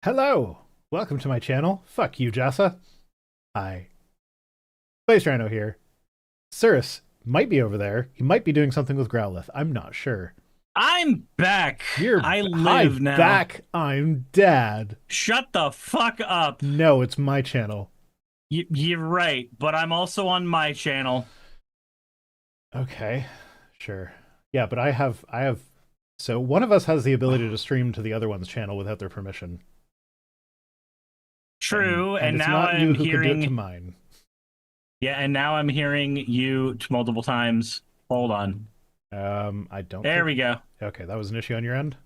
Hello! Welcome to my channel. Fuck you, Jassa. Hi. Space Rhino here. Cirrus might be over there. He might be doing something with Growlithe. I'm not sure. I'm back. I live now. Back. I'm Dad. Shut the fuck up. No, it's my channel. You're right, but I'm also on my channel. Okay, sure. Yeah, but I have. So one of us has the ability to stream to the other one's channel without their permission. True, and it's now not you I'm who hearing. could do it to mine. Yeah, and now I'm hearing you multiple times. Hold on. I don't. There we go. Okay, that was an issue on your end.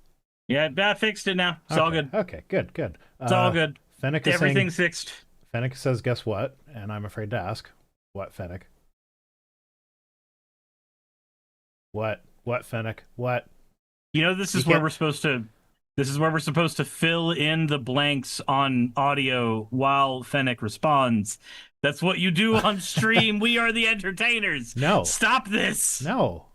Yeah, I fixed it now. It's all good. Okay, good. It's all good. Fennec is Everything's saying, fixed. Fennec says, "Guess what?" And I'm afraid to ask, "What, Fennec? What, Fennec? What?" You know, this is where we're supposed to. This is where we're supposed to fill in the blanks on audio while Fennec responds. That's what you do on stream. We are the entertainers. No. Stop this. No.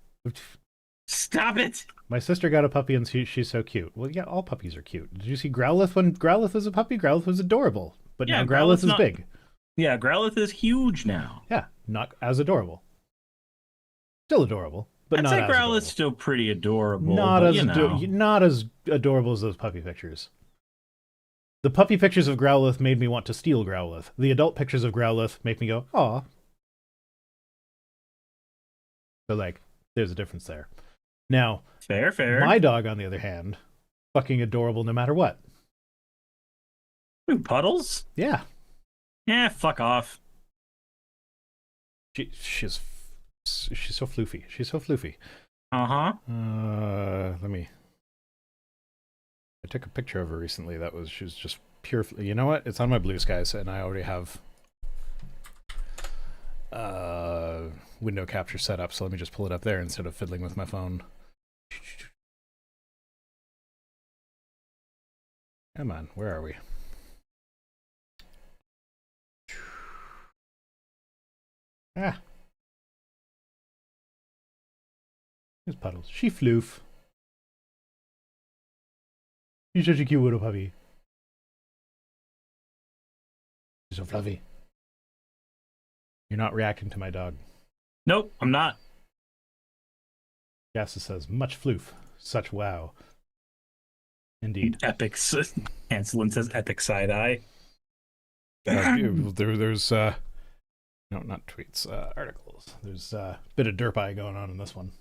Stop it. My sister got a puppy and she's so cute. Well, yeah, all puppies are cute. Did you see Growlithe when Growlithe was a puppy? Growlithe was adorable. But yeah, now Growlithe is big. Yeah, Growlithe is huge now. Yeah, not as adorable. Still adorable. But I'd say Growlithe's still pretty adorable. Not as adorable as those puppy pictures. The puppy pictures of Growlithe made me want to steal Growlithe. The adult pictures of Growlithe make me go, "Aw." So, like, there's a difference there. Now, fair. My dog, on the other hand, fucking adorable no matter what. Ooh, Puddles? Yeah. Yeah, fuck off. She's so floofy. She's so floofy. Let me. I took a picture of her recently. She was just pure. You know what? It's on my Blue Skies, and I already have window capture set up. So let me just pull it up there instead of fiddling with my phone. Come on, where are we? Ah. There's Puddles. She floof. She's such a cute little puppy. She's so fluffy. You're not reacting to my dog. Nope, I'm not. Jassa says, "Much floof. Such wow." Indeed. Epic. Hanselin says epic side-eye. There's no, not tweets, articles. There's a bit of derp eye going on in this one.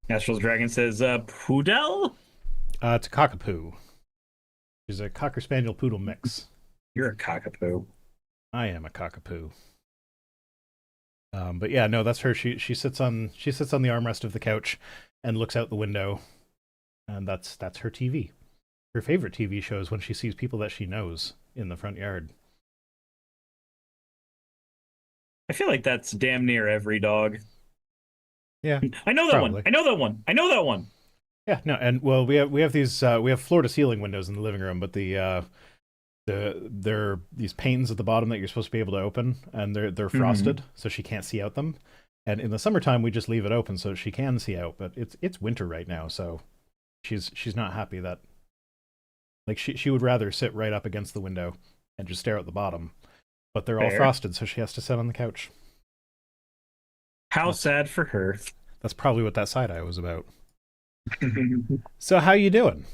National Dragon says, Poodle? It's a cockapoo. She's a Cocker Spaniel Poodle mix. You're a cockapoo. I am a cockapoo. But yeah, no, that's her. She sits on the armrest of the couch and looks out the window, and that's her TV. Her favorite TV show is when she sees people that she knows in the front yard. I feel like that's damn near every dog. Yeah, I know that probably. one. I know that one. I know that one. Yeah, no, and well, we have these we have floor to ceiling windows in the living room, but there are these panes at the bottom that you're supposed to be able to open, and they're frosted, so she can't see out them. And in the summertime, we just leave it open so she can see out. But it's winter right now, so she's not happy that, like, she would rather sit right up against the window and just stare at the bottom. But they're all frosted, so she has to sit on the couch. How sad for her. That's probably what that side eye was about. So how you doing?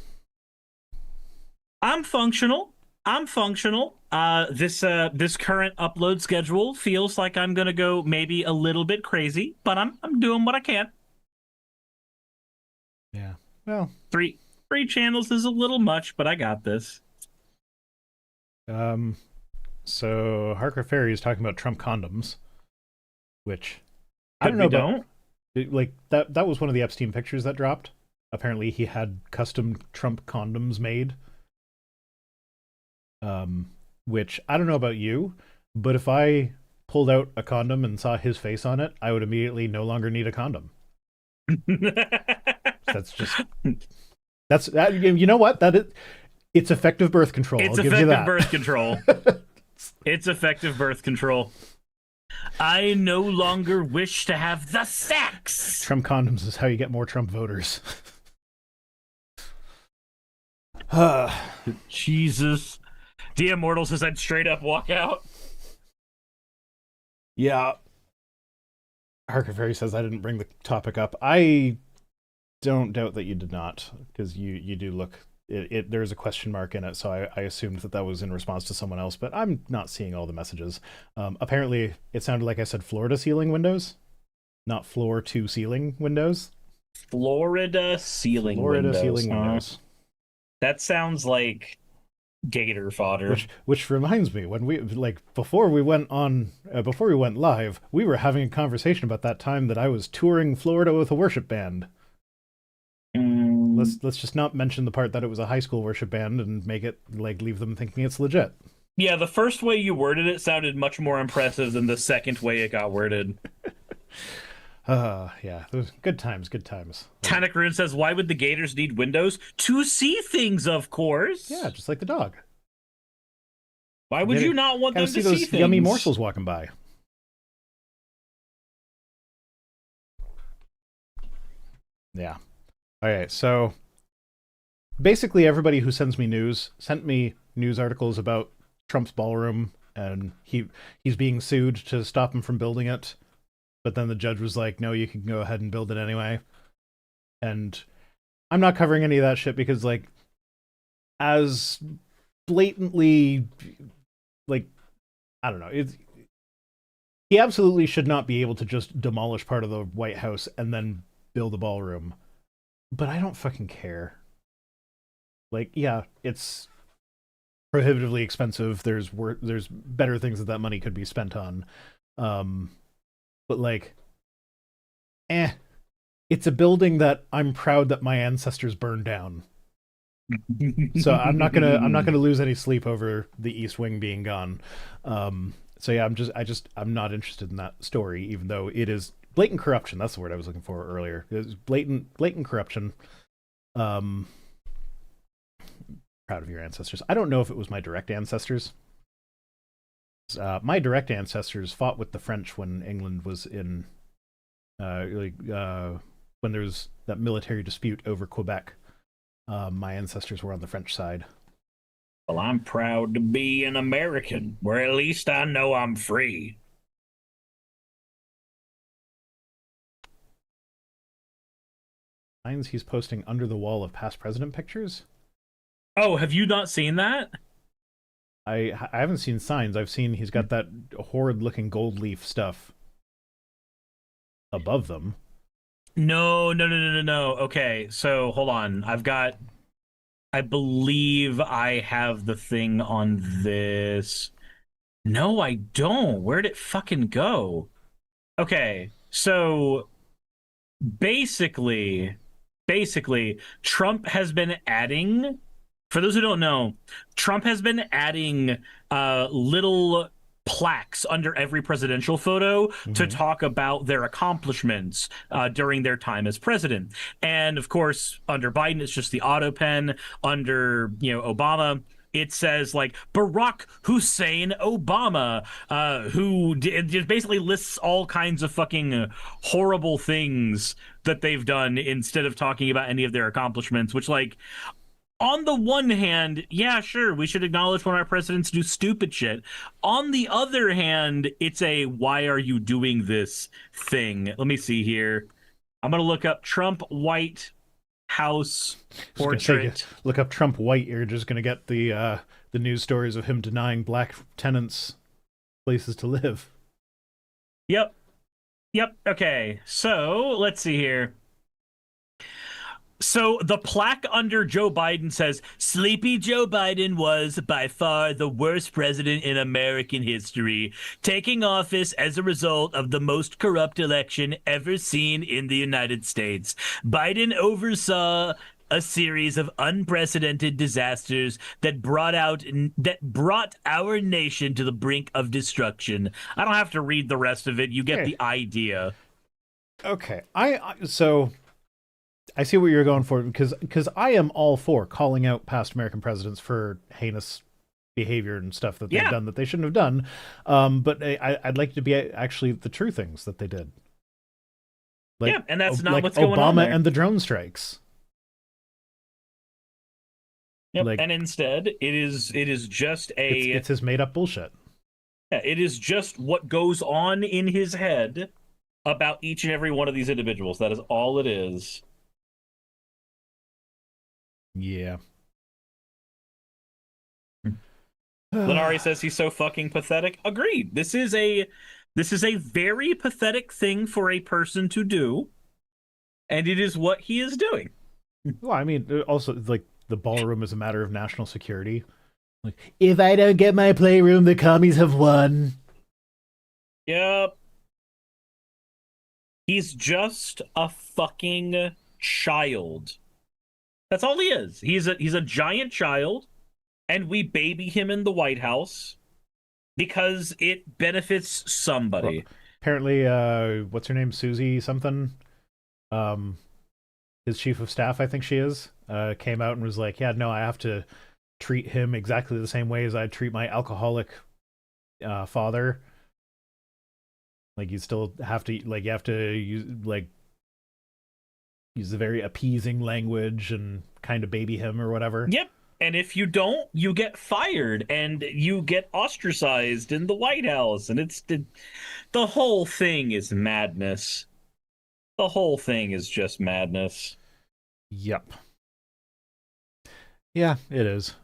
I'm functional. This current upload schedule feels like I'm gonna go maybe a little bit crazy, but I'm doing what I can. Yeah. Well, three channels is a little much, but I got this. So Harker Ferry is talking about Trump condoms, which I don't But know we about. Like that was one of the Epstein pictures that dropped. Apparently, he had custom Trump condoms made. Which I don't know about you, but if I pulled out a condom and saw his face on it, I would immediately no longer need a condom. That's that. You know what? It's effective birth control. It's I'll give you that. birth control. It's effective birth control. I no longer wish to have the sex. Trump condoms is how you get more Trump voters. Jesus. The Immortals has said straight up walk out. Yeah. Harker Ferry says I didn't bring the topic up. I don't doubt that you did not, because you do look. There's a question mark in it, so I assumed that was in response to someone else, but I'm not seeing all the messages. Apparently, it sounded like I said Florida ceiling windows, not floor to ceiling windows. Florida ceiling windows. That sounds like gator fodder. Which reminds me, when we before we went live, we were having a conversation about that time that I was touring Florida with a worship band. Let's just not mention the part that it was a high school worship band and make it leave them thinking it's legit. Yeah, the first way you worded it sounded much more impressive than the second way it got worded. Yeah, good times. Tannic Rune says, why would the gators need windows? To see things, of course. Yeah, just like the dog. Why would you not want them to see those things? Yummy morsels walking by. Yeah. Okay, so basically everybody who sends me news sent me news articles about Trump's ballroom, and he's being sued to stop him from building it. But then the judge was like, no, you can go ahead and build it anyway. And I'm not covering any of that shit because, as blatantly, I don't know. He absolutely should not be able to just demolish part of the White House and then build a ballroom. But I don't fucking care. Yeah, it's prohibitively expensive. There's better things that money could be spent on. But it's a building that I'm proud that my ancestors burned down. So I'm not gonna lose any sleep over the East Wing being gone. So yeah, I'm not interested in that story, even though it is blatant corruption. That's the word I was looking for earlier. It's blatant corruption. Proud of your ancestors. I don't know if it was my direct ancestors. My direct ancestors fought with the French when England was in, when there was that military dispute over Quebec. My ancestors were on the French side. Well, I'm proud to be an American, where at least I know I'm free. Signs he's posting under the wall of past president pictures? Oh, have you not seen that? I haven't seen signs. I've seen he's got that horrid-looking gold leaf stuff above them. No. Okay, so hold on. I've got I believe I have the thing on this. No, I don't. Where'd it fucking go? Okay, so basically, Trump has been adding, for those who don't know, Trump has been adding little plaques under every presidential photo to Hmm. talk about their accomplishments during their time as president. And of course, under Biden, it's just the auto pen. Under, Obama, it says like Barack Hussein Obama, it just basically lists all kinds of fucking horrible things that they've done instead of talking about any of their accomplishments, which, like, on the one hand, yeah, sure, we should acknowledge when our presidents do stupid shit. On the other hand, it's a why are you doing this thing. Let me see here. I'm going to look up Trump White House Just gonna say, portrait. look up Trump White. You're just gonna get the news stories of him denying black tenants places to live. Yep. Yep. Okay. So let's see here. So the plaque under Joe Biden says, Sleepy Joe Biden was by far the worst president in American history, taking office as a result of the most corrupt election ever seen in the United States. Biden oversaw a series of unprecedented disasters that brought our nation to the brink of destruction. I don't have to read the rest of it. You get Okay. the idea. Okay. So I see what you're going for because I am all for calling out past American presidents for heinous behavior and stuff that they've Yeah. done that they shouldn't have done. But I'd like it to be actually the true things that they did. Like, Yeah, and that's not like what's going on Obama there. and the drone strikes. Yep. Like, And instead, it is just it's his made up bullshit. it is just what goes on in his head about each and every one of these individuals. That is all it is. Yeah. Lenari says he's so fucking pathetic. Agreed. This is a very pathetic thing for a person to do, and it is what he is doing. Well, I mean, also like the ballroom is a matter of national security. Like, if I don't get my playroom, the commies have won. Yep. He's just a fucking child. That's all he is. He's a giant child, and we baby him in the White House because it benefits Well, somebody. apparently, what's her name? Susie something. Um, his chief of staff, I think she is, came out and was like, "Yeah, no, I have to treat him exactly the same way as I treat my alcoholic father. Like, you still have to, like, you have to use a very appeasing language and kind of baby him or whatever." Yep. And if you don't, you get fired and you get ostracized in the White House. And the whole thing is madness. The whole thing is just madness. Yep. Yeah, it is.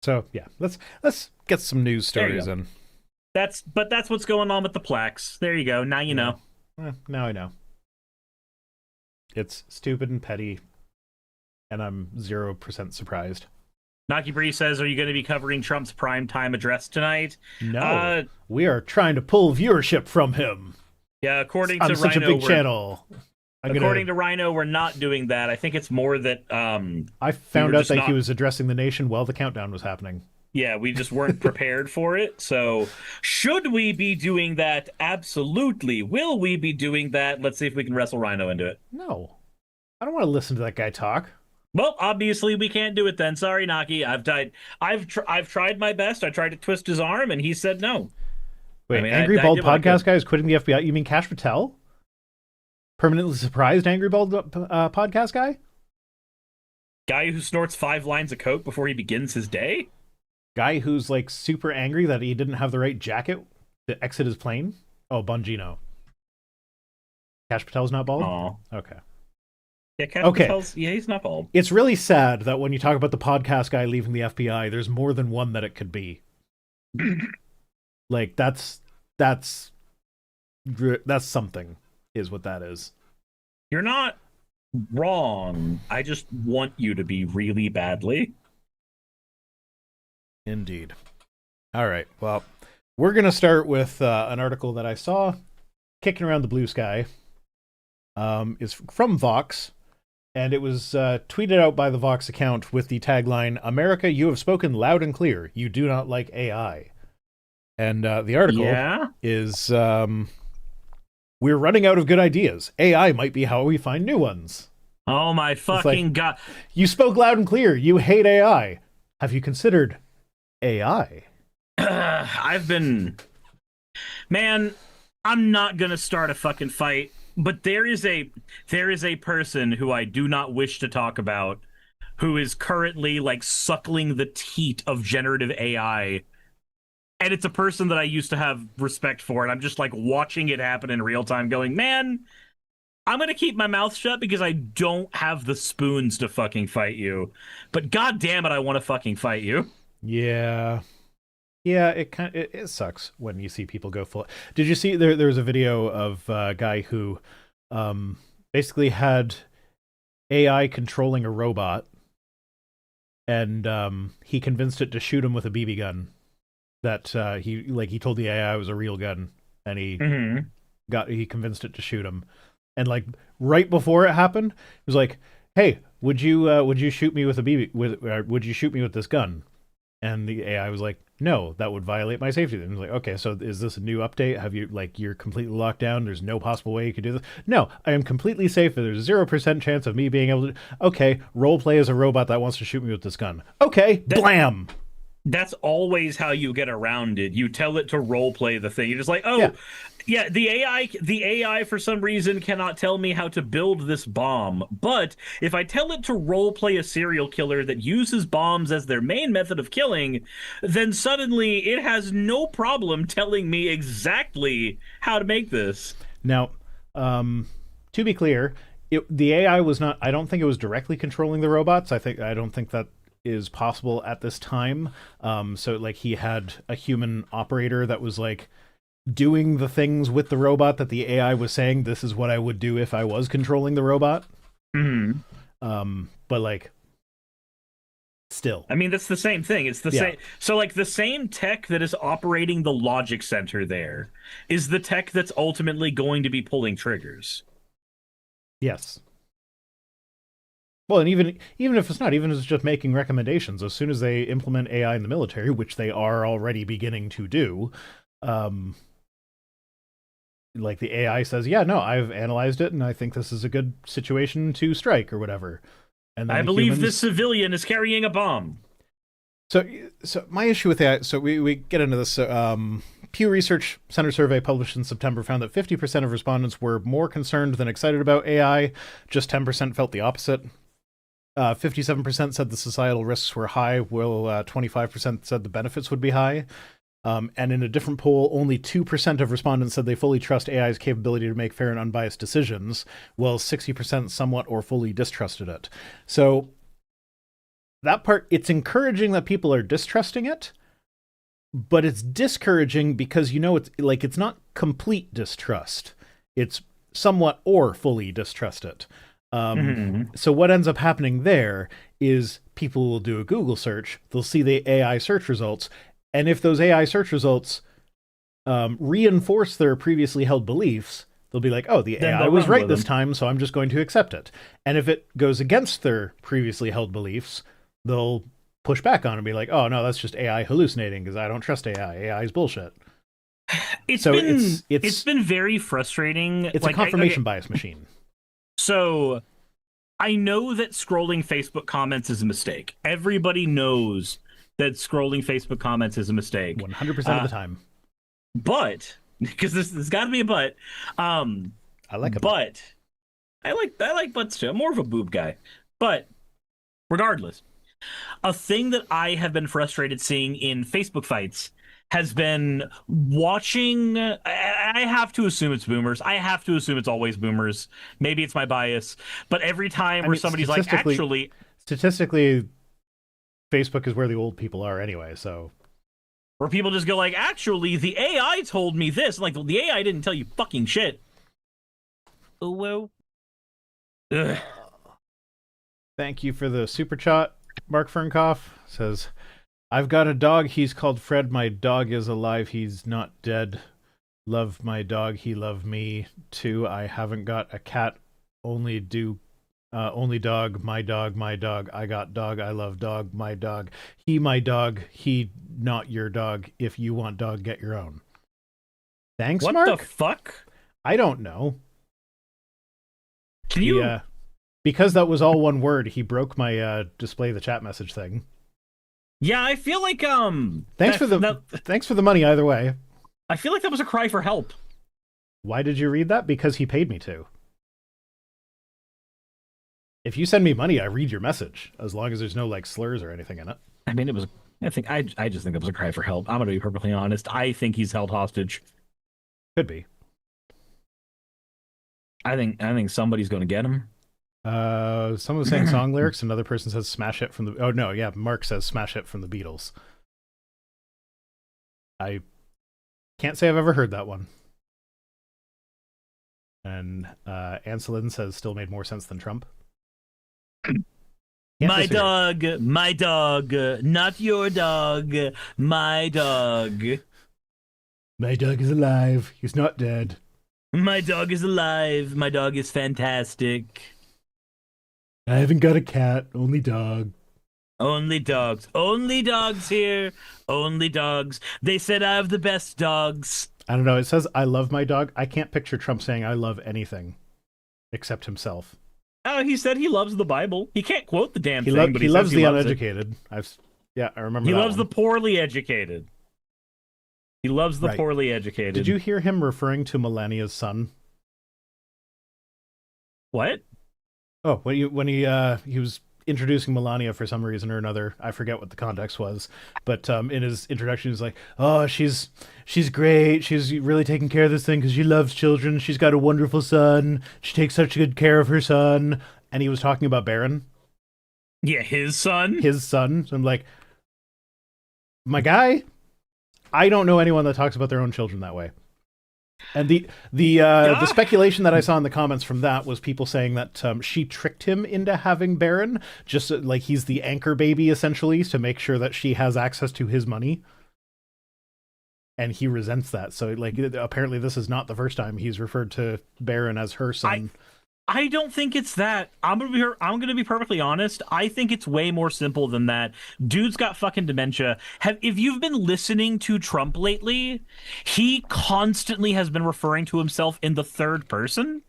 So yeah, let's get some news There you stories go. in. That's what's going on with the plaques. There you go. Now you know. Now I know. It's stupid and petty, and I'm 0% surprised. Naki Bree says, "Are you going to be covering Trump's primetime address tonight?" No, we are trying to pull viewership from him. Yeah, according on to such Rhino, a big channel. According to Rhino, we're not doing that. I think it's more that I found out that he was addressing the nation while the countdown was happening. Yeah, we just weren't prepared for it. So, should we be doing that? Absolutely. Will we be doing that? Let's see if we can wrestle Rhino into it. No, I don't want to listen to that guy talk. Well, obviously we can't do it then. Sorry, Naki. I've tried my best. I tried to twist his arm, and he said no. Wait, I mean, Angry I Bald did what I Podcast could. guy is quitting the FBI. You mean Cash Patel? Permanently surprised Angry Bald Podcast guy? Guy who snorts 5 lines of coke before he begins his day? Guy who's like super angry that he didn't have the right jacket to exit his plane? Oh, Bongino. Cash Patel's not bald? Aw. Okay. Yeah, Cash Okay. Patel's, yeah, he's not bald. It's really sad that when you talk about the podcast guy leaving the FBI, there's more than one that it could be. Like, that's something, is what that is. You're not wrong. I just want you to be really badly. Indeed. All right. Well, we're going to start with an article that I saw kicking around the blue sky. Is from Vox, and it was tweeted out by the Vox account with the tagline, "America, you have spoken loud and clear. You do not like AI." And the article is, "We're running out of good ideas. AI might be how we find new ones." Oh my fucking god. You spoke loud and clear. You hate AI. Have you considered AI? Man, I'm not gonna start a fucking fight, but there is a person who I do not wish to talk about who is currently like suckling the teat of generative AI. And it's a person that I used to have respect for, and I'm just like watching it happen in real time going, man, I'm gonna keep my mouth shut because I don't have the spoons to fucking fight you. But god damn it, I want to fucking fight you. Yeah. Yeah, it sucks when you see people go full. Did you see there was a video of a guy who basically had AI controlling a robot, and he convinced it to shoot him with a BB gun. That he told the AI it was a real gun, and he convinced it to shoot him. And like right before it happened, he was like, "Hey, would you shoot me with a BB would you shoot me with this gun?" And the AI was like, "No, that would violate my safety." And I was like, "Okay, so is this a new update? Have you you're completely locked down? There's no possible way you could do this?" "No, I am completely safe. There's 0% chance of me being able to." "Okay, role play as a robot that wants to shoot me with this gun." "Okay, blam." That's always how you get around it. You tell it to role play the thing. You're just like, oh, yeah, the AI for some reason cannot tell me how to build this bomb. But if I tell it to role play a serial killer that uses bombs as their main method of killing, then suddenly it has no problem telling me exactly how to make this. Now, to be clear, the AI was not. I don't think it was directly controlling the robots. I don't think that is possible at this time. So like he had a human operator that was like doing the things with the robot that the AI was saying, "This is what I would do if I was controlling the robot." But like still, I mean, that's the same thing. It's the same. So like the same tech that is operating the logic center there is the tech that's ultimately going to be pulling triggers. Yes. Well, and even if it's not, even if it's just making recommendations, as soon as they implement AI in the military, which they are already beginning to do, like the AI says, "Yeah, no, I've analyzed it, and I think this is a good situation to strike," or whatever. And then I believe this civilian is carrying a bomb. So my issue with that, so we get into this. Pew Research Center survey published in September found that 50% of respondents were more concerned than excited about AI. Just 10% felt the opposite. 57% said the societal risks were high, while 25% said the benefits would be high. And in a different poll, only 2% of respondents said they fully trust AI's capability to make fair and unbiased decisions, while 60% somewhat or fully distrusted it. So that part, it's encouraging that people are distrusting it, but it's discouraging because, it's not complete distrust. It's somewhat or fully distrust it. So what ends up happening there is people will do a Google search, they'll see the AI search results, and if those AI search results reinforce their previously held beliefs, they'll be like, "Oh, the AI was right this time, so I'm just going to accept it." And if it goes against their previously held beliefs, they'll push back on it and be like, "Oh, no, that's just AI hallucinating because I don't trust AI. AI is bullshit." It's been very frustrating. It's a confirmation bias machine. So I know that scrolling Facebook comments is a mistake. Everybody knows that scrolling Facebook comments is a mistake. 100% of the time. But, because there's got to be a but. I like a but. I like butts too. I'm more of a boob guy. But regardless, a thing that I have been frustrated seeing in Facebook fights has been watching. I have to assume it's boomers. I have to assume it's always boomers. Maybe it's my bias. But every time where somebody's like, actually... Statistically, Facebook is where the old people are anyway, so... Where people just go like, actually, the AI told me this. Like, the AI didn't tell you fucking shit. Oh, well... Ugh. Thank you for the super chat. Mark Fernkoff says, I've got a dog. He's called Fred. My dog is alive. He's not dead. Love my dog. He loved me too. I haven't got a cat. Only dog. My dog. My dog. I got dog. I love dog. My dog. He my dog. He not your dog. If you want dog, get your own. Thanks, what Mark. What the fuck? I don't know. Can you? Because that was all one word, he broke my display the chat message thing. Yeah, I feel like thanks for the money either way. I feel like that was a cry for help. Why did you read that? Because he paid me to. If you send me money, I read your message, as long as there's no like slurs or anything in it. I mean, it was. I just think that was a cry for help. I'm gonna be perfectly honest. I think he's held hostage. Could be. I think somebody's gonna get him. Someone was saying song lyrics. Another person says "Smash It" from the. Oh no, yeah, Mark says "Smash It" from the Beatles. I can't say I've ever heard that one. And Anselin says "Still made more sense than Trump." My dog, not your dog. My dog. My dog is alive. He's not dead. My dog is alive. My dog is fantastic. I haven't got a cat, only dog. Only dogs. Only dogs here. Only dogs. They said I have the best dogs. I don't know. It says I love my dog. I can't picture Trump saying I love anything except himself. Oh, he said he loves the Bible. He can't quote the damn thing, but he loves the uneducated. I remember. He loves the poorly educated. He loves the poorly educated. Did you hear him referring to Melania's son? What? Oh, when he was introducing Melania for some reason or another. I forget what the context was, but in his introduction, he's like, "Oh, she's great. She's really taking care of this thing because she loves children. She's got a wonderful son. She takes such good care of her son." And he was talking about Barron. Yeah, his son. His son. So I'm like, my guy. I don't know anyone that talks about their own children that way. And the speculation that I saw in the comments from that was people saying that she tricked him into having Barron, just like he's the anchor baby essentially to make sure that she has access to his money. And he resents that. So like apparently this is not the first time he's referred to Barron as her son. I don't think it's that. I'm gonna be perfectly honest. I think it's way more simple than that. Dude's got fucking dementia. If you've been listening to Trump lately, he constantly has been referring to himself in the third person.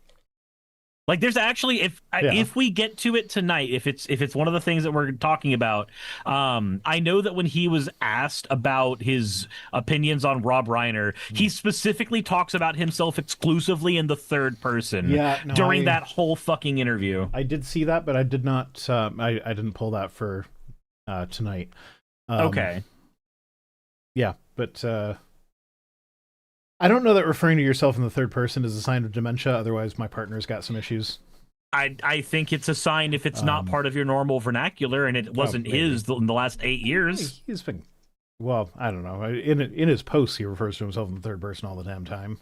Like there's actually if we get to it tonight, if it's one of the things that we're talking about, I know that when he was asked about his opinions on Rob Reiner, he specifically talks about himself exclusively in the third person. Yeah, during that whole fucking interview. I did see that, but I did not. I didn't pull that for tonight. Okay. Yeah, but. I don't know that referring to yourself in the third person is a sign of dementia. Otherwise, my partner's got some issues. I think it's a sign if it's not part of your normal vernacular, and it wasn't his in the last 8 years. He's been, well, I don't know. In his posts, he refers to himself in the third person all the damn time.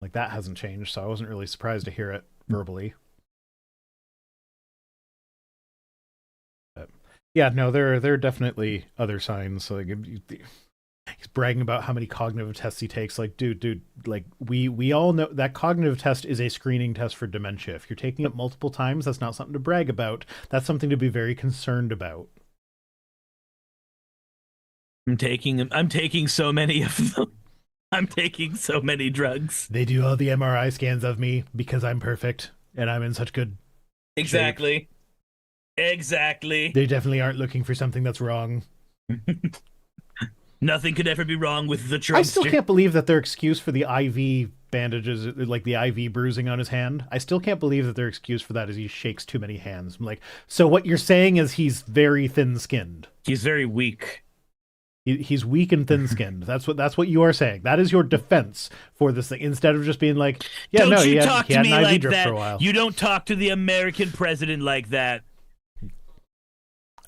Like that hasn't changed, so I wasn't really surprised to hear it verbally. But, yeah, no, there are definitely other signs. So like, he's bragging about how many cognitive tests he takes. Like, dude, like we all know that cognitive test is a screening test for dementia. If you're taking it multiple times, that's not something to brag about. That's something to be very concerned about. I'm taking so many of them. I'm taking so many drugs. They do all the MRI scans of me because I'm perfect and I'm in such good shape. Exactly. They definitely aren't looking for something that's wrong. Nothing could ever be wrong with the Trumpster. I still can't believe that their excuse for the IV bandages, like the IV bruising on his hand, I still can't believe that their excuse for that is he shakes too many hands. I'm like, so what you're saying is he's very thin-skinned. He's very weak. He's weak and thin-skinned. That's what you are saying. That is your defense for this thing. Instead of just being like, yeah, don't no, you he talk had to an me IV like drip that. for a while. You don't talk to the American president like that.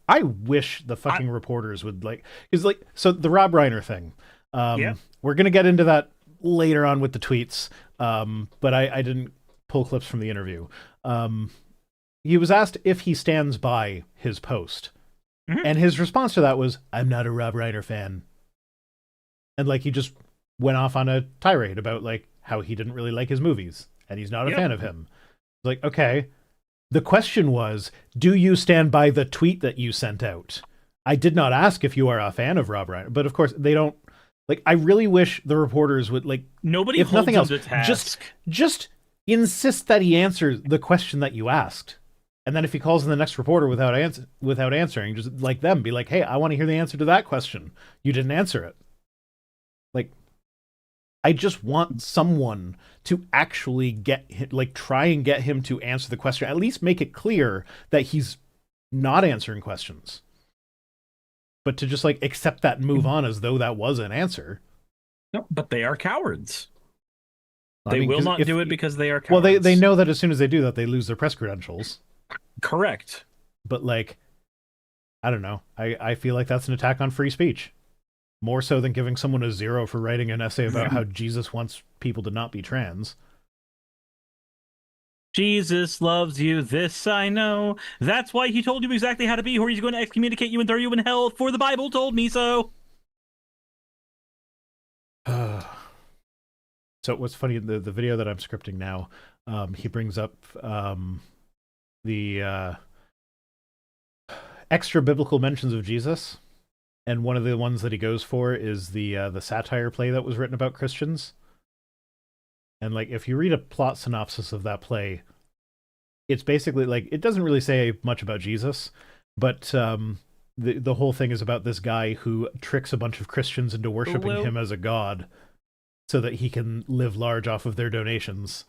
I wish the fucking reporters would so the Rob Reiner thing. We're going to get into that later on with the tweets. But I didn't pull clips from the interview. he was asked if he stands by his post. Mhm. And his response to that was, "I'm not a Rob Reiner fan." And like he just went off on a tirade about like how he didn't really like his movies and he's not a fan of him. Like, okay. The question was, do you stand by the tweet that you sent out? I did not ask if you are a fan of Rob Reiner, but of course they don't. Like, I really wish the reporters would like, nobody if holds nothing him else, to task. just insist that he answers the question that you asked. And then if he calls in the next reporter without answering, just like them, be like, "Hey, I want to hear the answer to that question. You didn't answer it." Like, I just want someone to actually try and get him to answer the question. At least make it clear that he's not answering questions. But to just like accept that and move on as though that was an answer. No, but they are cowards. I They mean, will not do it because they are well, cowards. they know that as soon as they do that, they lose their press credentials. Correct. But like, I don't know. I feel like that's an attack on free speech. More so than giving someone a 0 for writing an essay about how Jesus wants people to not be trans. Jesus loves you, this I know. That's why he told you exactly how to be, or he's going to excommunicate you and throw you in hell, for the Bible told me so. So what's funny, the video that I'm scripting now, he brings up the extra biblical mentions of Jesus. And one of the ones that he goes for is the satire play that was written about Christians. And like, if you read a plot synopsis of that play, it's basically like, it doesn't really say much about Jesus, but the whole thing is about this guy who tricks a bunch of Christians into worshiping him as a god so that he can live large off of their donations.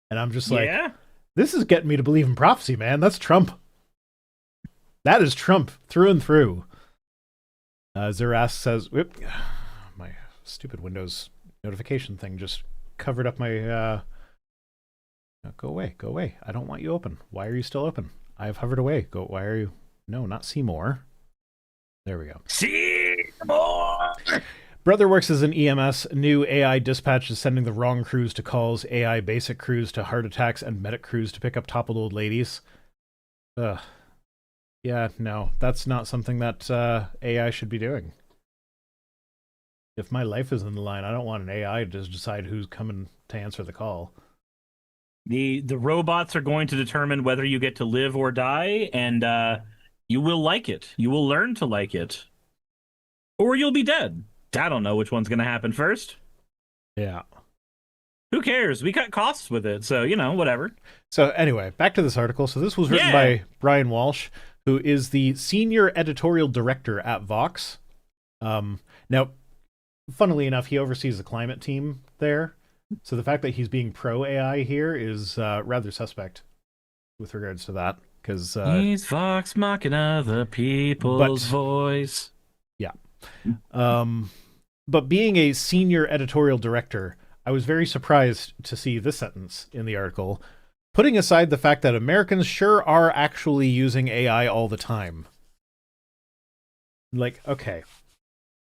And I'm just like, this is getting me to believe in prophecy, man. That's Trump. That is Trump through and through. Zeras says, "Whoop, my stupid Windows notification thing just covered up my, go away. I don't want you open. Why are you still open? I have hovered away. Why are you? No, not see more. There we go. See more. Brother works as an EMS. New AI dispatch is sending the wrong crews to calls. AI basic crews to heart attacks and medic crews to pick up toppled old ladies. Ugh. Yeah, no, that's not something that AI should be doing. If my life is in the line, I don't want an AI to just decide who's coming to answer the call. The robots are going to determine whether you get to live or die, and you will like it. You will learn to like it. Or you'll be dead. I don't know which one's going to happen first. Yeah. Who cares? We cut costs with it, so, whatever. So anyway, back to this article. So this was written by Brian Walsh, who is the senior editorial director at Vox. Now, funnily enough, he oversees the climate team there. So the fact that he's being pro AI here is rather suspect with regards to that. Because he's Vox Machina, the people's voice. Yeah. But being a senior editorial director, I was very surprised to see this sentence in the article. Putting aside the fact that Americans sure are actually using AI all the time. Like, okay.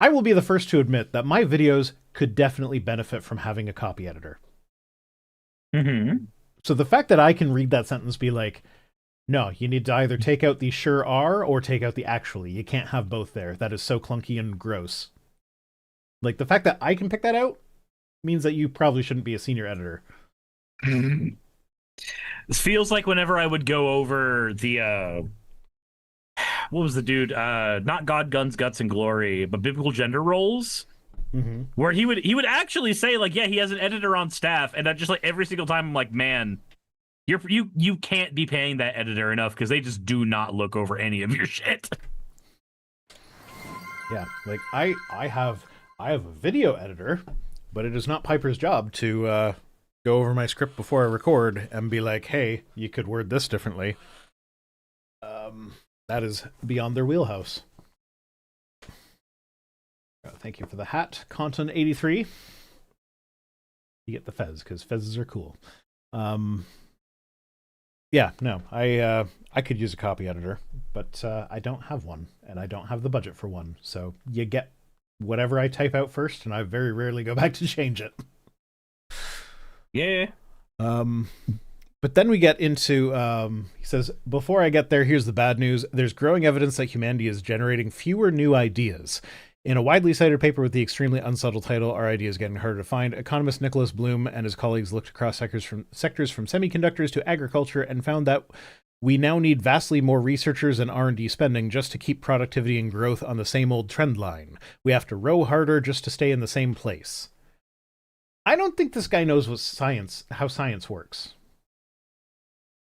I will be the first to admit that my videos could definitely benefit from having a copy editor. Mm-hmm. So the fact that I can read that sentence be like, no, you need to either take out the sure are or take out the actually. You can't have both there. That is so clunky and gross. Like, the fact that I can pick that out means that you probably shouldn't be a senior editor. This feels like whenever I would go over the what was the dude? Not God, Guns, Guts, and Glory, but biblical gender roles. Mm-hmm. Where he would actually say, like, yeah, he has an editor on staff, and I just, like, every single time I'm like, man, you can't be paying that editor enough because they just do not look over any of your shit. Yeah, like I have a video editor, but it is not Piper's job to go over my script before I record and be like, hey, you could word this differently. That is beyond their wheelhouse. Thank you for the hat, Content 83. You get the fez because fezzes are cool. Yeah, no, I could use a copy editor, but I don't have one, and I don't have the budget for one. So you get whatever I type out first, and I very rarely go back to change it. Yeah. But then we get into, he says, before I get there, here's the bad news. There's growing evidence that humanity is generating fewer new ideas. In a widely cited paper with the extremely unsubtle title, Our Idea is Getting Harder to Find, economist Nicholas Bloom and his colleagues looked across sectors from semiconductors to agriculture and found that we now need vastly more researchers and R&D spending just to keep productivity and growth on the same old trend line. We have to row harder just to stay in the same place. I don't think this guy knows how science works.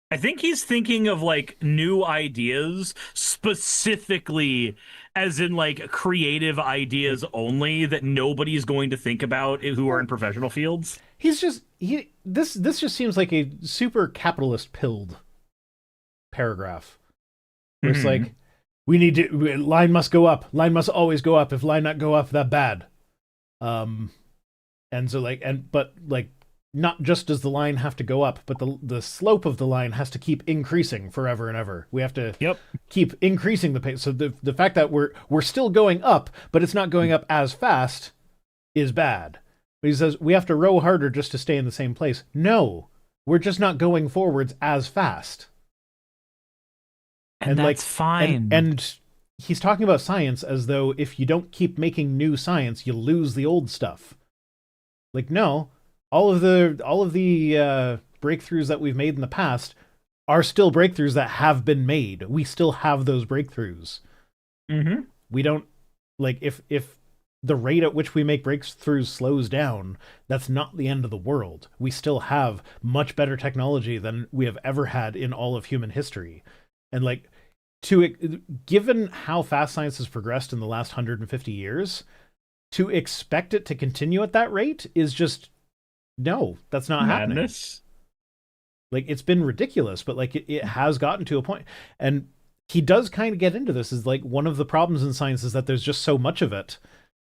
I think he's thinking of like new ideas specifically as in like creative ideas only that nobody's going to think about who are in professional fields. This just seems like a super capitalist pilled paragraph. Where it's like, line must go up. Line must always go up. If line not go up, that bad. And so not just does the line have to go up, but the slope of the line has to keep increasing forever and ever. We have to keep increasing the pace. So the fact that we're still going up, but it's not going up as fast is bad. But he says we have to row harder just to stay in the same place. No, we're just not going forwards as fast. And that's fine. And he's talking about science as though if you don't keep making new science, you lose the old stuff. Like, no. All of the breakthroughs that we've made in the past are still breakthroughs that have been made. We still have those breakthroughs. Mm-hmm. We don't if the rate at which we make breakthroughs slows down, that's not the end of the world. We still have much better technology than we have ever had in all of human history. And given how fast science has progressed in the last 150 years, to expect it to continue at that rate is just no, that's not madness. Happening. It's been ridiculous, but it has gotten to a point. And he does kind of get into this is one of the problems in science is that there's just so much of it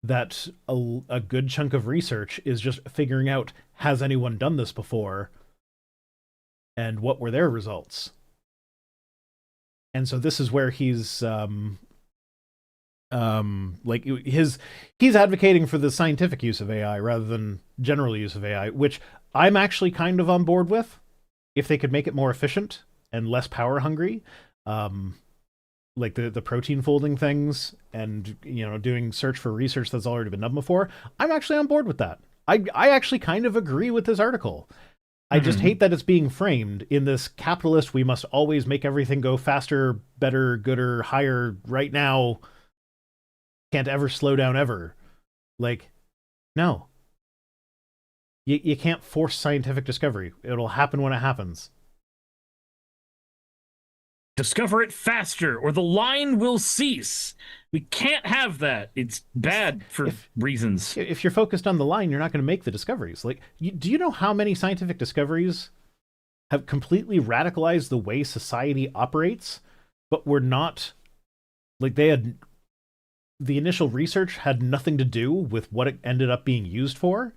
that a good chunk of research is just figuring out, has anyone done this before? And what were their results? And so this is where he's he's advocating for the scientific use of AI rather than general use of AI, which I'm actually kind of on board with. If they could make it more efficient and less power hungry, like the protein folding things and doing search for research that's already been done before, I'm actually on board with that. I actually kind of agree with this article. I just hate that it's being framed in this capitalist, we must always make everything go faster, better, gooder, higher right now. Can't ever slow down ever. No. You can't force scientific discovery. It'll happen when it happens. Discover it faster or the line will cease. We can't have that. It's bad for reasons. If you're focused on the line, you're not going to make the discoveries. Do you know how many scientific discoveries have completely radicalized the way society operates, but were not the initial research had nothing to do with what it ended up being used for?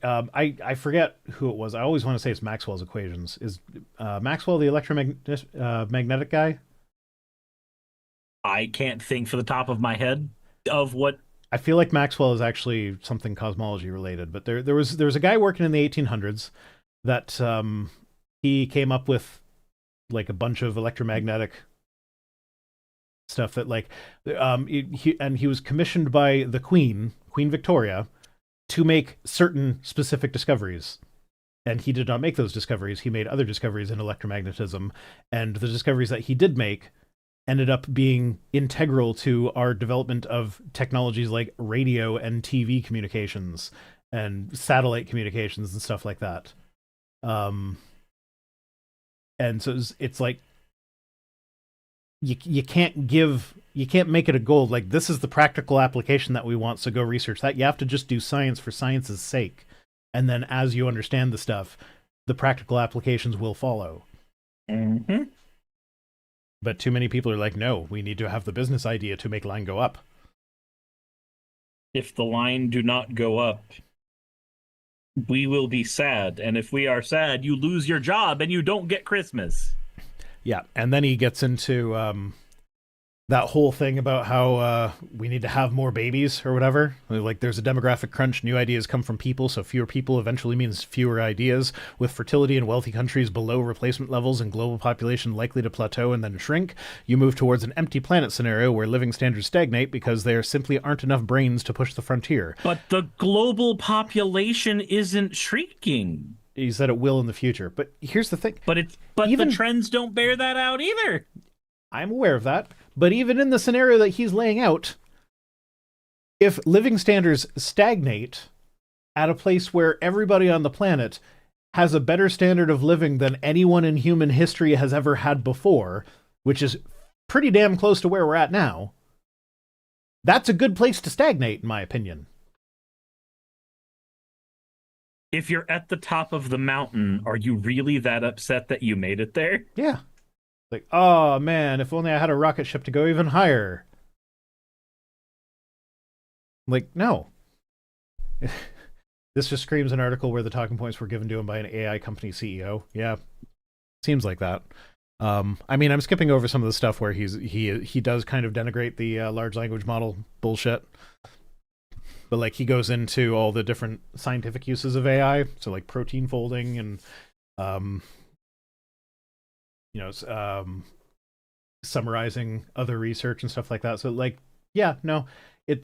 I forget who it was. I always want to say it's Maxwell's equations. Is Maxwell the electromagnetic guy? I can't think for the top of my head of what. I feel like Maxwell is actually something cosmology related, but there was a guy working in the 1800s that he came up with a bunch of electromagnetic stuff that he was commissioned by the Queen Victoria to make certain specific discoveries. And he did not make those discoveries. He made other discoveries in electromagnetism, and the discoveries that he did make ended up being integral to our development of technologies like radio and TV communications and satellite communications and stuff like that. And so it's you can't make it a goal. This is the practical application that we want, so go research that. You have to just do science for science's sake. And then as you understand the stuff, the practical applications will follow. Mm-hmm. But too many people are no, we need to have the business idea to make line go up. If the line do not go up, we will be sad. And if we are sad, you lose your job and you don't get Christmas. Yeah, and then he gets into that whole thing about how we need to have more babies or whatever. Like, there's a demographic crunch. New ideas come from people, so fewer people eventually means fewer ideas. With fertility in wealthy countries below replacement levels and global population likely to plateau and then shrink, you move towards an empty planet scenario where living standards stagnate because there simply aren't enough brains to push the frontier. But the global population isn't shrinking. He said it will in the future. But here's the thing. But the trends don't bear that out either. I'm aware of that. But even in the scenario that he's laying out, if living standards stagnate at a place where everybody on the planet has a better standard of living than anyone in human history has ever had before, which is pretty damn close to where we're at now, that's a good place to stagnate, in my opinion. If you're at the top of the mountain, are you really that upset that you made it there? Yeah. Like, oh man, if only I had a rocket ship to go even higher. Like, no. This just screams an article where the talking points were given to him by an AI company CEO. Yeah, seems like that. I mean, I'm skipping over some of the stuff where he does kind of denigrate the large language model bullshit. But like, he goes into all the different scientific uses of AI, so like protein folding and summarizing other research and stuff like that. So like, yeah, no, it.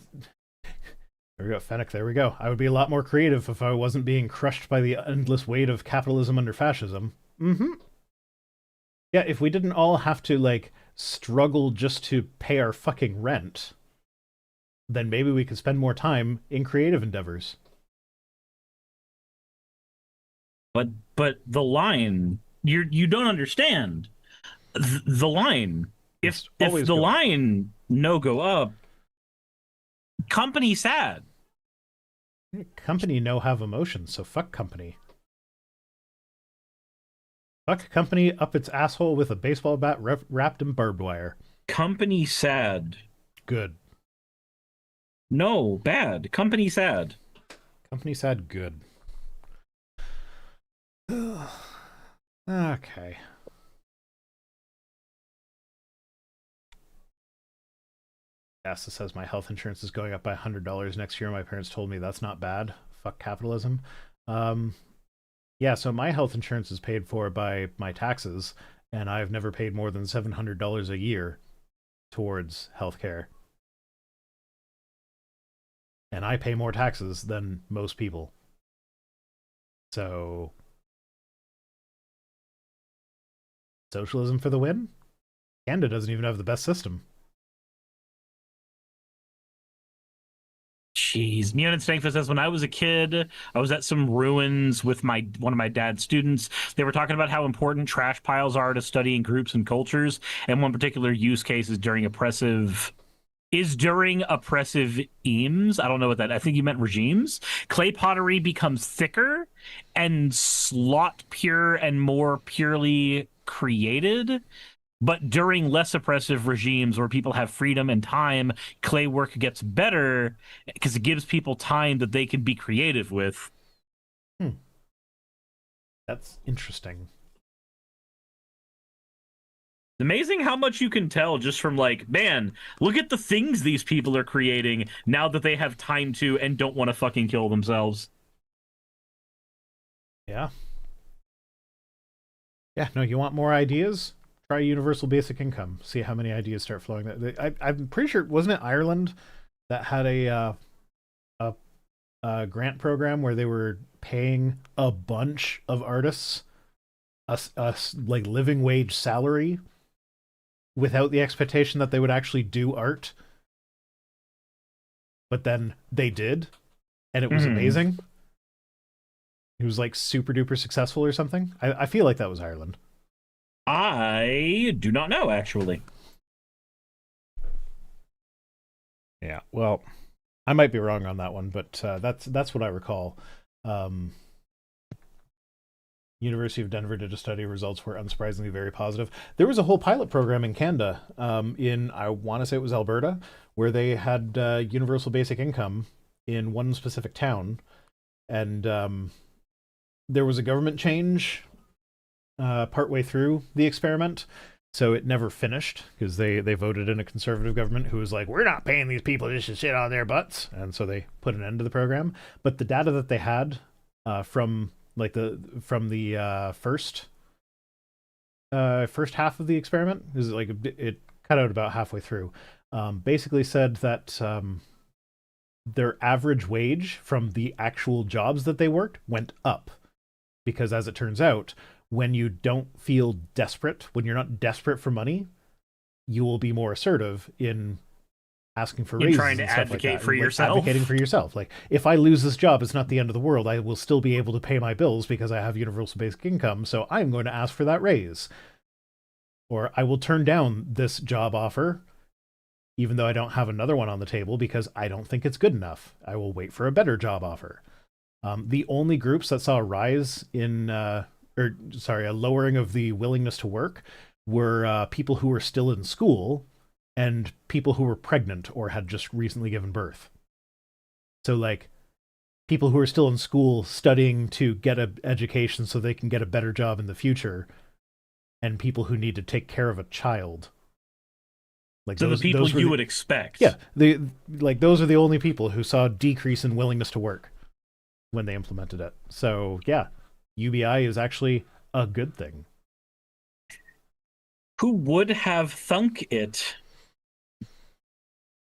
There we go, Fennec, there we go. I would be a lot more creative if I wasn't being crushed by the endless weight of capitalism under fascism. Mm-hmm. Yeah, if we didn't all have to, like, struggle just to pay our fucking rent, then maybe we could spend more time in creative endeavors. But the line, you don't understand. The line. If the line no go up, company sad. Company no have emotions, so fuck company. Fuck company up its asshole with a baseball bat wrapped in barbed wire. Company sad. Good. No, bad. Company sad. Company sad, good. Okay. Yes, it says my health insurance is going up by $100 next year. My parents told me that's not bad. Fuck capitalism. Yeah, so my health insurance is paid for by my taxes, and I've never paid more than $700 a year towards healthcare. And I pay more taxes than most people. So, socialism for the win? Canada doesn't even have the best system. Jeez, Mutant Stankfist says, when I was a kid, I was at some ruins with one of my dad's students. They were talking about how important trash piles are to studying groups and cultures, and one particular use case is during oppressive eames. I don't know what that. I think you meant regimes. Clay pottery becomes thicker and slot pure and more purely created. But during less oppressive regimes where people have freedom and time, clay work gets better because it gives people time that they can be creative with. That's interesting. Amazing how much you can tell just from, like, man, look at the things these people are creating now that they have time to and don't want to fucking kill themselves. Yeah. Yeah, no, you want more ideas? Try universal basic income. See how many ideas start flowing. I'm pretty sure, wasn't it Ireland that had a grant program where they were paying a bunch of artists a like living wage salary without the expectation that they would actually do art, but then they did, and it was amazing. It was like super duper successful or something. I feel like that was Ireland. I do not know, actually. Yeah, well, I might be wrong on that one, but that's what I recall. University of Denver did a study. Results were unsurprisingly very positive. There was a whole pilot program in Canada, in, I want to say it was Alberta, where they had universal basic income in one specific town, and there was a government change partway through the experiment So it never finished because they voted in a conservative government who was like, we're not paying these people just to shit on their butts, and so they put an end to the program. But the data that they had from the first half of the experiment is like it cut out about halfway through. Basically said that their average wage from the actual jobs that they worked went up because, as it turns out, when you don't feel desperate, when you're not desperate for money, you will be more assertive in asking for raises trying to and stuff like advocate that. for yourself. Advocating for yourself. Like, if I lose this job, it's not the end of the world. I will still be able to pay my bills because I have universal basic income, so I'm going to ask for that raise. Or I will turn down this job offer even though I don't have another one on the table because I don't think it's good enough. I will wait for a better job offer. The only groups that saw a rise in, a lowering of the willingness to work were people who were still in school and people who were pregnant or had just recently given birth. So, like, people who are still in school studying to get an education so they can get a better job in the future, and people who need to take care of a child. Like, so the people you would expect. Yeah, those are the only people who saw a decrease in willingness to work when they implemented it. So yeah, UBI is actually a good thing. Who would have thunk it?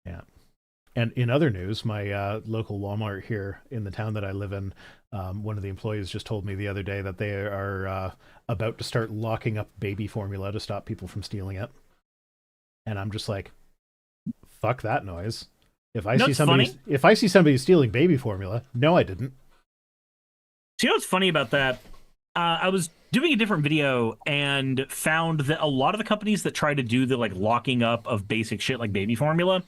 Yeah. And in other news, my local Walmart here in the town that I live in, one of the employees just told me the other day that they are about to start locking up baby formula to stop people from stealing it. And I'm just like, fuck that noise. If I see somebody stealing baby formula, no, I didn't. So you know what's funny about that? I was doing a different video and found that a lot of the companies that try to do the like locking up of basic shit like baby formula,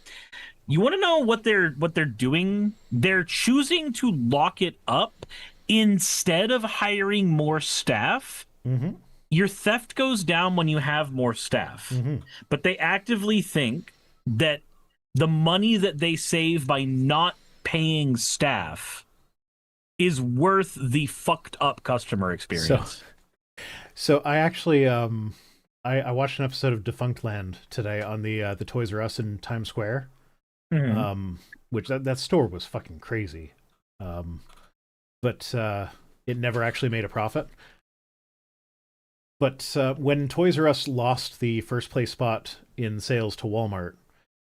you want to know what they're doing? They're choosing to lock it up instead of hiring more staff. Mm-hmm. Your theft goes down when you have more staff, but they actively think that the money that they save by not paying staff is worth the fucked up customer experience. So I actually I watched an episode of Defunct Land today on the Toys R Us in Times Square, which that store was fucking crazy, but it never actually made a profit. But when Toys R Us lost the first place spot in sales to Walmart,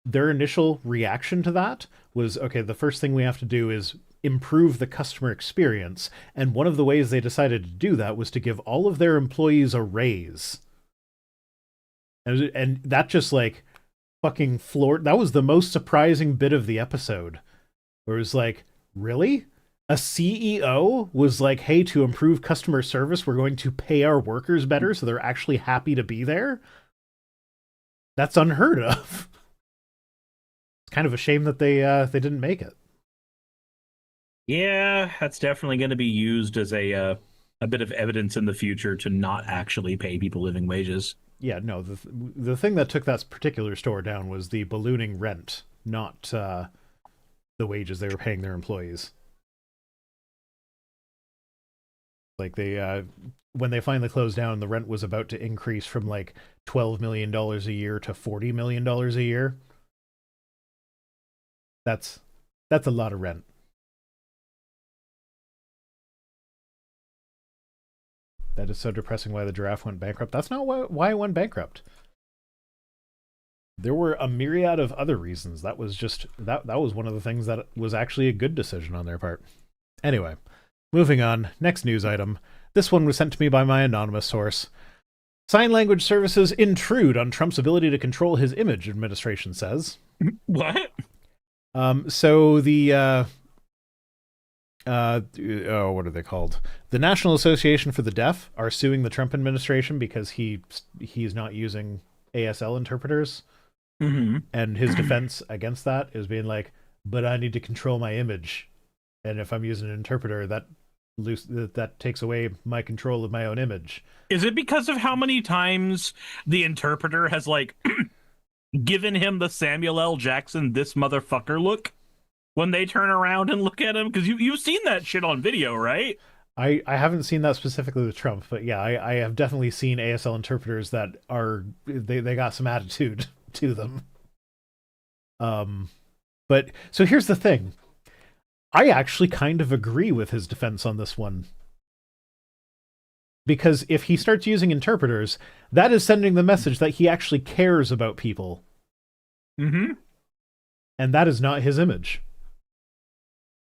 their initial reaction to that was, okay, the first thing we have to do is improve the customer experience. And one of the ways they decided to do that was to give all of their employees a raise. And that just like fucking floored. That was the most surprising bit of the episode. Where it was like, really? A CEO was like, hey, to improve customer service, we're going to pay our workers better so they're actually happy to be there? That's unheard of. It's kind of a shame that they didn't make it. Yeah, that's definitely going to be used as a bit of evidence in the future to not actually pay people living wages. Yeah, no, the thing that took that particular store down was the ballooning rent, not the wages they were paying their employees. Like they, when they finally closed down, the rent was about to increase from like $12 million a year to $40 million a year. That's a lot of rent. That is so depressing why the giraffe went bankrupt. That's not why it went bankrupt. There were a myriad of other reasons. That was just that was one of the things that was actually a good decision on their part. Anyway, moving on. Next news item. This one was sent to me by my anonymous source. Sign language services intrude on Trump's ability to control his image, administration says. What? So the what are they called? The National Association for the Deaf are suing the Trump administration because he's not using ASL interpreters. And his defense against that is being like, but I need to control my image. And if I'm using an interpreter, that takes away my control of my own image. Is it because of how many times the interpreter has like given him the Samuel L. Jackson this motherfucker look when they turn around and look at him? Because you've seen that shit on video, right? I haven't seen that specifically with Trump, but yeah, I have definitely seen ASL interpreters that are they got some attitude to them. But so here's the thing. I actually kind of agree with his defense on this one. Because if he starts using interpreters, that is sending the message that he actually cares about people. Mm-hmm. And that is not his image.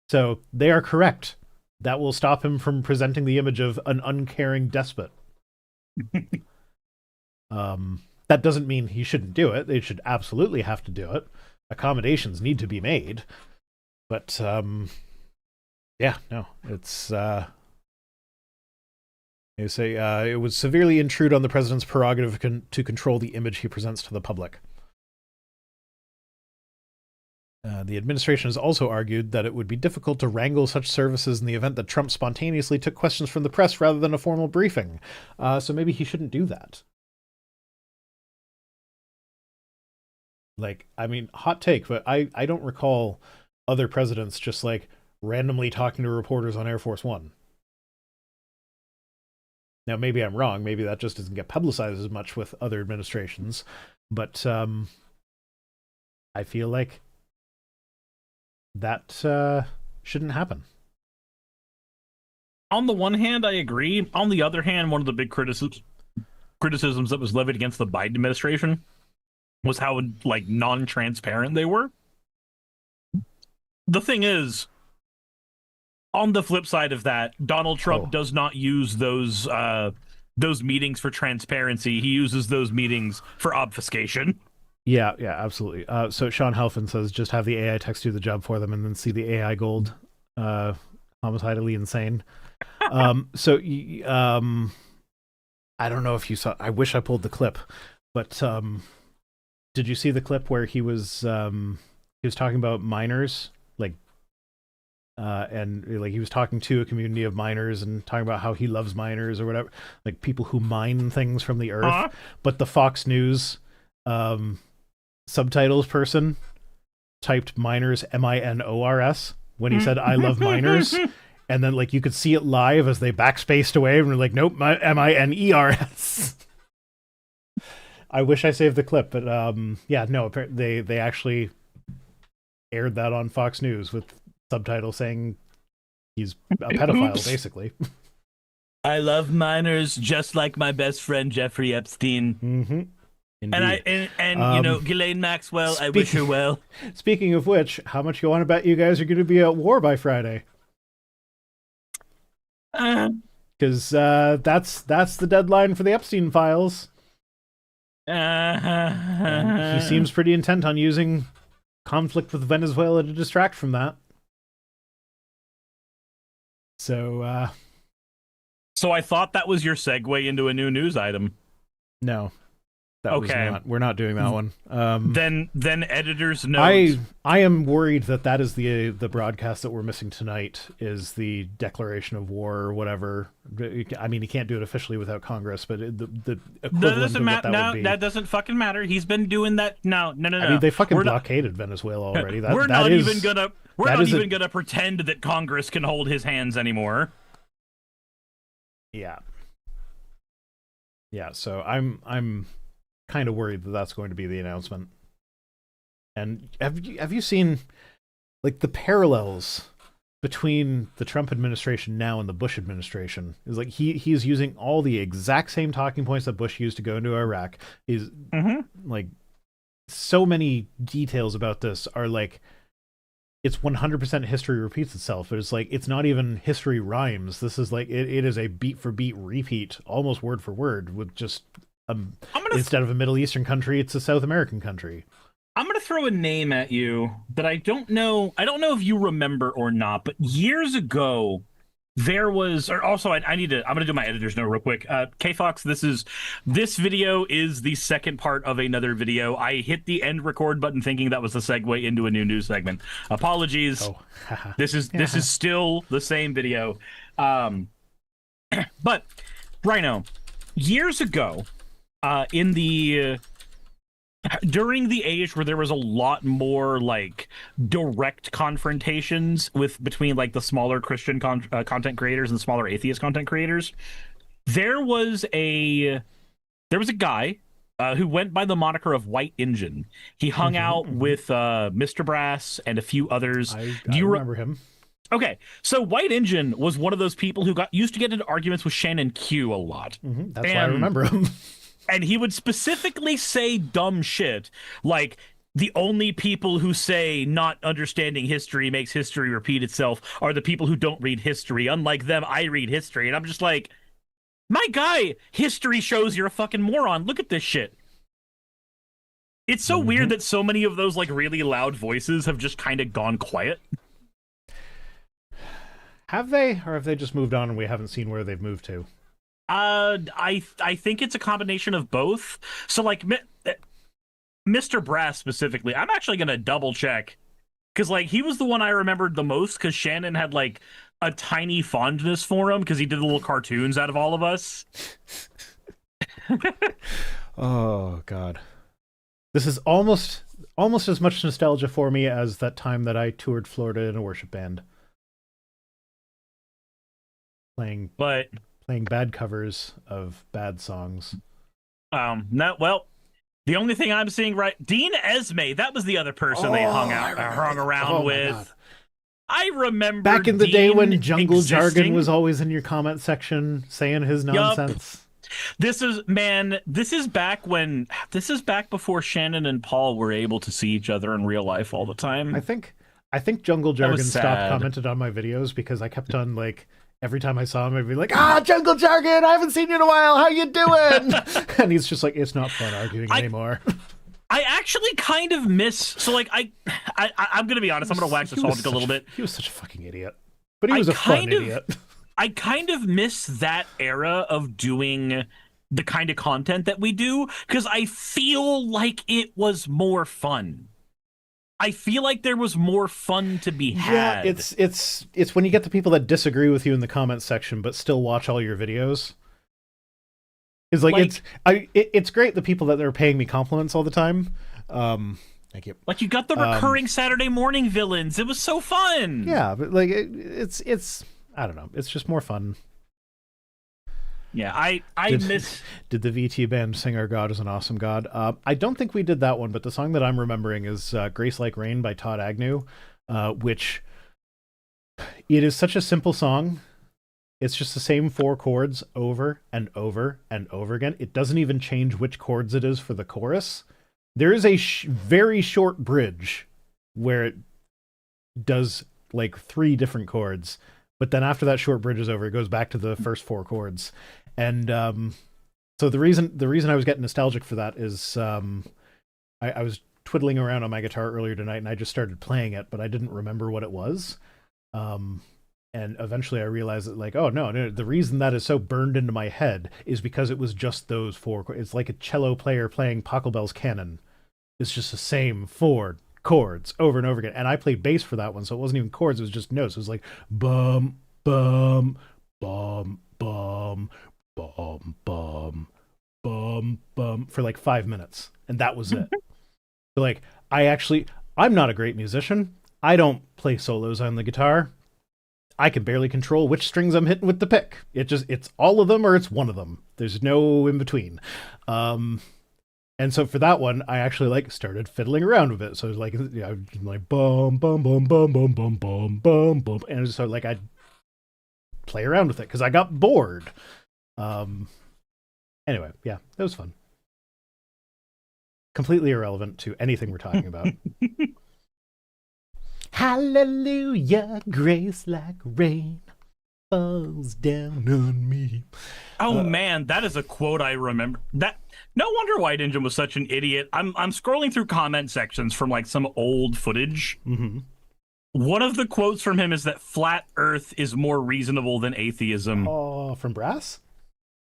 So they are correct. That will stop him from presenting the image of an uncaring despot. That doesn't mean he shouldn't do it. They should absolutely have to do it. Accommodations need to be made. But, yeah, no, it's, they say it would severely intrude on the president's prerogative to control the image he presents to the public. The administration has also argued that it would be difficult to wrangle such services in the event that Trump spontaneously took questions from the press rather than a formal briefing. So maybe he shouldn't do that. Like, I mean, hot take, but I don't recall other presidents just, like, randomly talking to reporters on Air Force One. Now, maybe I'm wrong. Maybe that just doesn't get publicized as much with other administrations. But I feel like that shouldn't happen. On the one hand, I agree. On the other hand, one of the big criticisms that was levied against the Biden administration was how, like, non-transparent they were. The thing is, on the flip side of that, Donald Trump does not use those meetings for transparency. He uses those meetings for obfuscation. Yeah, absolutely. So Sean Halfin says just have the AI text do the job for them and then see the AI gold homicidally insane. So I don't know if you saw, I wish I pulled the clip, but did you see the clip where he was talking about miners, like and like he was talking to a community of miners and talking about how he loves miners or whatever, like people who mine things from the earth. But the Fox News subtitles person typed miners minors when he said I love miners, and then like you could see it live as they backspaced away and were like, nope, miners. I wish I saved the clip, but yeah, no, they actually aired that on Fox News with subtitles saying he's a pedophile. Oops. Basically. I love minors just like my best friend Jeffrey Epstein. Mm-hmm. Indeed. And you know, Ghislaine Maxwell, I wish her well. Speaking of which, how much you want to bet you guys are going to be at war by Friday? Because that's the deadline for the Epstein files. He seems pretty intent on using conflict with Venezuela to distract from that. So I thought that was your segue into a new news item. No. We're not doing that one. Then editor's notes. I am worried that is the broadcast that we're missing tonight, is the declaration of war or whatever. I mean, he can't do it officially without Congress, but the equivalent of what that would be. That doesn't fucking matter. He's been doing that. No. I mean, they fucking blockaded Venezuela already. We're not even gonna pretend that Congress can hold his hands anymore. Yeah. So I'm kind of worried that that's going to be the announcement. And have you seen like the parallels between the Trump administration now and the Bush administration? Is like he is using all the exact same talking points that Bush used to go into Iraq. Is like so many details about this are like it's 100% history repeats itself. But it's like it's not even history rhymes. This is like it is a beat for beat repeat, almost word for word, with just instead of a Middle Eastern country, it's a South American country. I'm going to throw a name at you that I don't know if you remember or not, but years ago, there was, or also I'm going to do my editor's note real quick. K-Fox, this video is the second part of another video. I hit the end record button thinking that was the segue into a new news segment. Apologies. Oh. This is still the same video. But Rhino, years ago, in the during the age where there was a lot more like direct confrontations between like the smaller Christian content creators and smaller atheist content creators, there was a guy who went by the moniker of White Engine. He hung out with Mr. Brass and a few others. I remember him. Okay, so White Engine was one of those people who used to get into arguments with Shannon Q a lot. That's why I remember him. And he would specifically say dumb shit like, the only people who say not understanding history makes history repeat itself are the people who don't read history. Unlike them, I read history. And I'm just like, my guy, history shows you're a fucking moron. Look at this shit. It's so weird that so many of those like really loud voices have just kind of gone quiet. Have they? Or have they just moved on and we haven't seen where they've moved to? I think it's a combination of both. So like Mr. Brass specifically, I'm actually gonna double check because like he was the one I remembered the most because Shannon had like a tiny fondness for him because he did the little cartoons out of all of us. Oh God, this is almost as much nostalgia for me as that time that I toured Florida in a worship band, playing bad covers of bad songs. The only thing I'm seeing Dean Esme, that was the other person they hung around with. I remember back in the day when jungle existing. jargon was always in your comment section saying his nonsense. This is back before Shannon and Paul were able to see each other in real life all the time. I think jungle jargon stopped commented on my videos because I kept on like every time I saw him, I'd be like, Jungle Jargon, I haven't seen you in a while. How you doing? And he's just like, it's not fun arguing anymore. I actually kind of miss. So, like, I'm going to be honest. I'm going to wax nostalgic a little bit. He was such a fucking idiot. But he was a fun idiot. I kind of miss that era of doing the kind of content that we do because I feel like it was more fun. I feel like there was more fun to be had. Yeah, it's when you get the people that disagree with you in the comments section but still watch all your videos. It's like it's great the people that are paying me compliments all the time. Thank you. Like you got the recurring Saturday morning villains. It was so fun. Yeah, but like it's I don't know. It's just more fun. Yeah, I miss. Did the VT band sing Our God is an Awesome God? I don't think we did that one, but the song that I'm remembering is Grace Like Rain by Todd Agnew, which it is such a simple song. It's just the same 4 chords over and over and over again. It doesn't even change which chords it is for the chorus. There is a very short bridge where it does like 3 different chords. But then after that short bridge is over, it goes back to the first 4 chords. And so the reason I was getting nostalgic for that is I was twiddling around on my guitar earlier tonight and I just started playing it, but I didn't remember what it was. And eventually I realized that like, oh no, the reason that is so burned into my head is because it was just those 4 chords. It's like a cello player playing Pachelbel's Canon. It's just the same 4 chords over and over again, and I played bass for that one, so it wasn't even chords, it was just notes. It was like bum bum bum bum bum bum bum bum for like 5 minutes, and that was it. So like I'm not a great musician. I don't play solos on the guitar. I can barely control which strings I'm hitting with the pick. It's all of them or it's one of them. There's no in between. And so for that one, I actually like started fiddling around with it. So it was like, like bum bum bum bum bum bum bum bum bum, and so like I'd play around with it because I got bored. Anyway, yeah, it was fun. Completely irrelevant to anything we're talking about. Hallelujah, grace like rain falls down on me. Oh man, that is a quote I remember. That no wonder White Engine was such an idiot. I'm scrolling through comment sections from like some old footage. Mm-hmm. One of the quotes from him is that flat Earth is more reasonable than atheism. Oh, from Brass?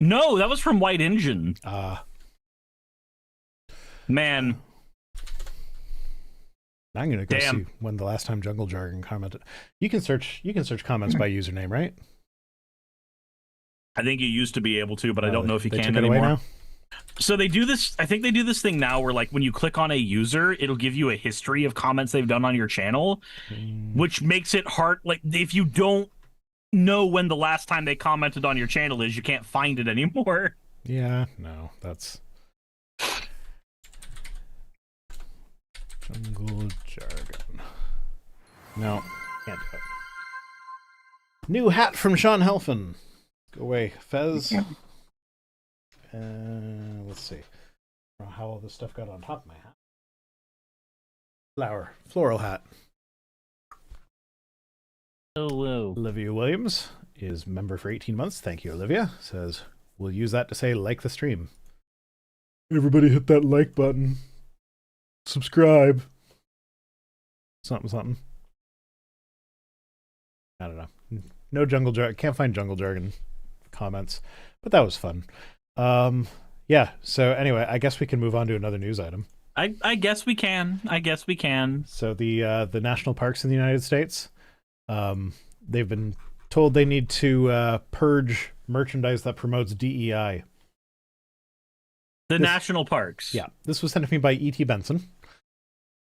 No, that was from White Engine. Man. I'm gonna go see when the last time Jungle Jargon commented. You can search comments by username, right? I think you used to be able to, but I don't know if you can took it anymore. Away now? So they do this. I think they do this thing now where, like, when you click on a user, it'll give you a history of comments they've done on your channel, which makes it hard. Like, if you don't know when the last time they commented on your channel is, you can't find it anymore. Yeah, no, that's jungle jargon. No, can't do it. New hat from Sean Helfin. Go away, Fez. Let's see. I don't know how all this stuff got on top of my hat. Floral hat. Hello. Olivia Williams is member for 18 months. Thank you, Olivia. Says, we'll use that to say like the stream. Everybody hit that like button. Subscribe. Something, something. I don't know. No jungle jargon. Can't find jungle jargon comments, but that was fun. Yeah, so anyway, I guess we can move on to another news item. I guess we can. I guess we can. So the national parks in the United States, they've been told they need to purge merchandise that promotes DEI. National parks. Yeah, this was sent to me by E.T. Benson.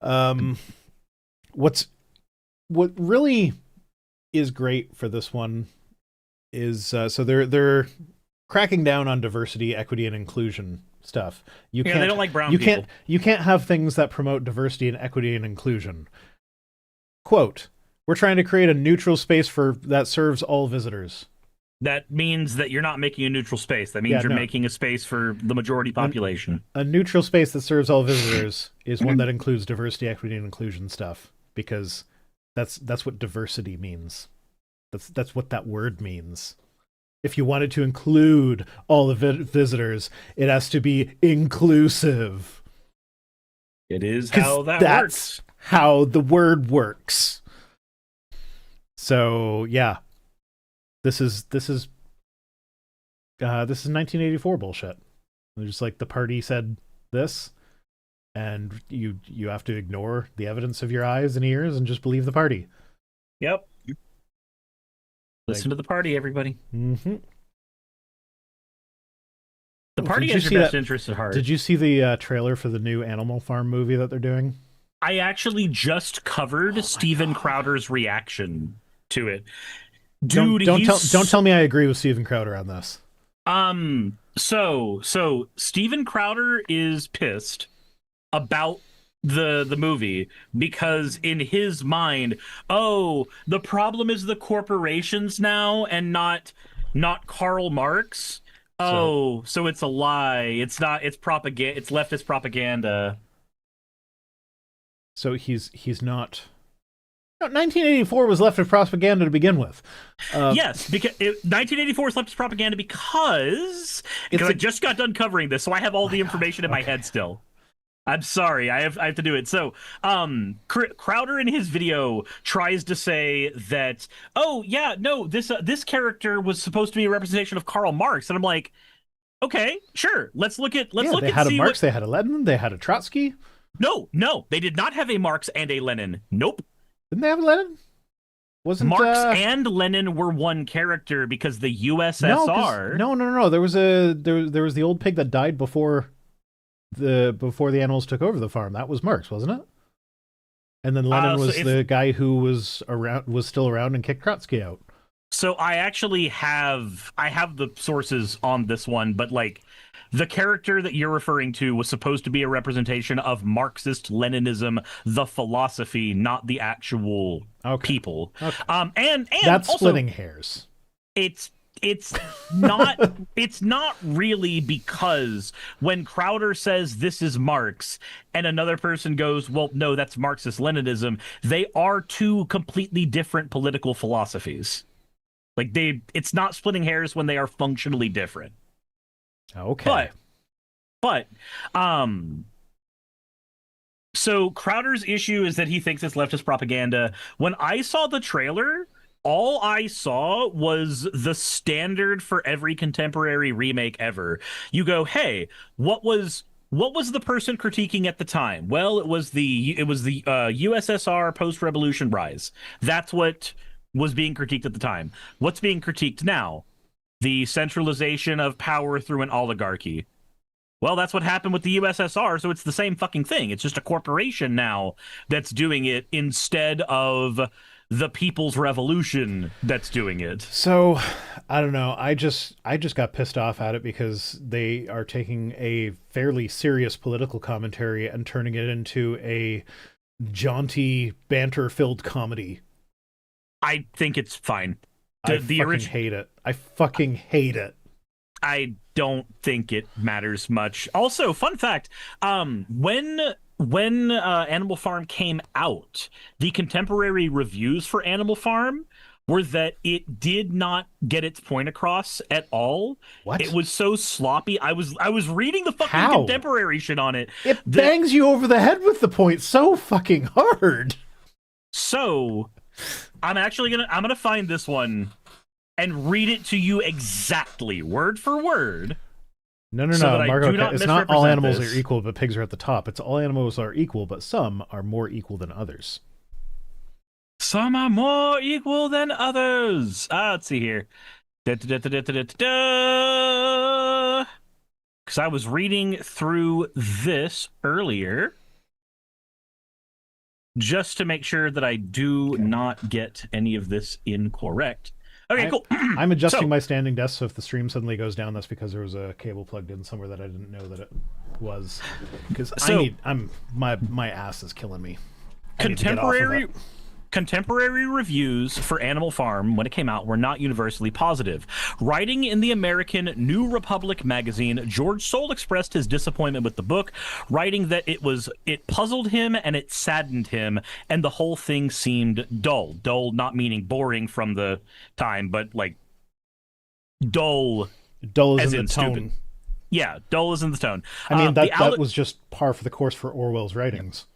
What really is great for this one is so they're cracking down on diversity, equity, and inclusion stuff. They don't like brown people. You can't have things that promote diversity and equity and inclusion. Quote, we're trying to create a neutral space that serves all visitors. That means that you're not making a neutral space. That means you're making a space for the majority population. A neutral space that serves all visitors is one that includes diversity, equity, and inclusion stuff, because that's what diversity means. That's what that word means. If you want it to include all the visitors, it has to be inclusive. It is how that works. How the word works. So yeah, this is 1984 bullshit. Just like the party said this, and you have to ignore the evidence of your eyes and ears and just believe the party. Yep. Listen to the party, everybody. Mm-hmm. The party has your best interests at heart. Did you see the trailer for the new Animal Farm movie that they're doing? I actually just covered Steven Crowder's reaction to it. Dude, don't tell me I agree with Steven Crowder on this. So Steven Crowder is pissed about the movie because in his mind, the problem is the corporations now and not Karl Marx. So it's a lie. It's not. It's propaganda. It's leftist propaganda. So he's not. No, 1984 was leftist propaganda to begin with. Yes, because 1984 is leftist propaganda because I just got done covering this, so I have all the information in my head still. I'm sorry, I have to do it. So, Crowder in his video tries to say that, this character was supposed to be a representation of Karl Marx, and I'm like, okay, sure, let's look at. They had a Marx, they had a Lenin, they had a Trotsky. No, they did not have a Marx and a Lenin. Nope. Didn't they have a Lenin? Wasn't Marx and Lenin were one character because the USSR. No. There was the old pig that died before the animals took over the farm. That was Marx, wasn't it? And then Lenin was the guy who was still around and kicked Trotsky out. So I actually have the sources on this one, but like the character that you're referring to was supposed to be a representation of Marxist Leninism, the philosophy, not the actual people. Okay. And that's also, splitting hairs. It's not really, because when Crowder says this is Marx and another person goes, well, no, that's Marxist Leninism, they are two completely different political philosophies. Like it's not splitting hairs when they are functionally different. Okay. But so Crowder's issue is that he thinks it's leftist propaganda. When I saw the trailer, all I saw was the standard for every contemporary remake ever. You go, hey, what was the person critiquing at the time? Well, it was the USSR post-revolution rise. That's what was being critiqued at the time. What's being critiqued now? The centralization of power through an oligarchy. Well, that's what happened with the USSR, so it's the same fucking thing. It's just a corporation now that's doing it instead of the People's Revolution that's doing it. So, I don't know. I just got pissed off at it because they are taking a fairly serious political commentary and turning it into a jaunty, banter-filled comedy. I think it's fine. I fucking hate it. I fucking hate it. I don't think it matters much. Also, fun fact: when Animal Farm came out, the contemporary reviews for Animal Farm were that it did not get its point across at all. What? It was so sloppy. I was reading the fucking How? contemporary shit on it. It bangs you over the head with the point so fucking hard. So I'm gonna find this one and read it to you exactly, word for word. No, so Margo, it's not all animals this. are equal, but pigs are at the top. It's all animals are equal, but some are more equal than others. Some are more equal than others. Let's see here. Because I was reading through this earlier just to make sure that I do not get any of this incorrect. Okay, cool. I'm adjusting my standing desk, so if the stream suddenly goes down, that's because there was a cable plugged in somewhere that I didn't know that it was. Because my ass is killing me. Contemporary reviews for Animal Farm when it came out were not universally positive. Writing in the American New Republic magazine, George Soule expressed his disappointment with the book, writing that it puzzled him and it saddened him, and the whole thing seemed dull. Dull not meaning boring from the time, but like dull. Dull is as in the tone. Stupid. Yeah, dull is in the tone. I mean, that was just par for the course for Orwell's writings.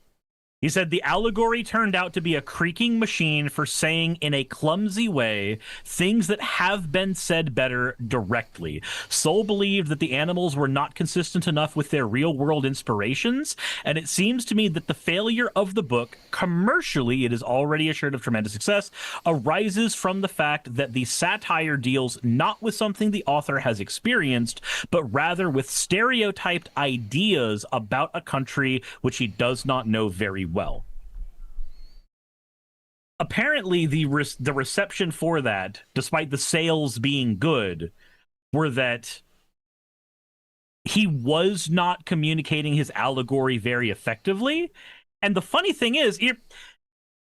He said the allegory turned out to be a creaking machine for saying in a clumsy way things that have been said better directly. Soule believed that the animals were not consistent enough with their real-world inspirations, and it seems to me that the failure of the book, commercially it is already assured of tremendous success, arises from the fact that the satire deals not with something the author has experienced, but rather with stereotyped ideas about a country which he does not know very well. Apparently, the reception for that, despite the sales being good, were that he was not communicating his allegory very effectively. And the funny thing is,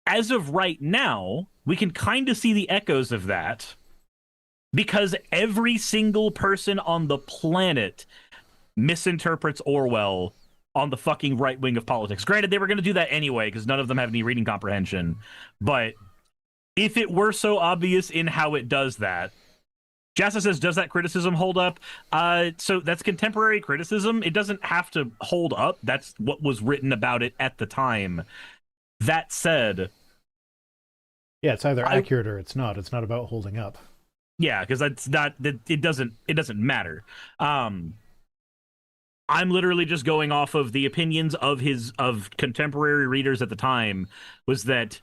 as of right now, we can kind of see the echoes of that because every single person on the planet misinterprets Orwell on the fucking right wing of politics. Granted, they were going to do that anyway because none of them have any reading comprehension. But if it were so obvious in how it does that, Jassa says, does that criticism hold up? So that's contemporary criticism. It doesn't have to hold up. That's what was written about it at the time. That said, yeah, it's either accurate or it's not. It's not about holding up. Yeah, because that's not. It doesn't matter. I'm literally just going off of the opinions of contemporary readers at the time, was that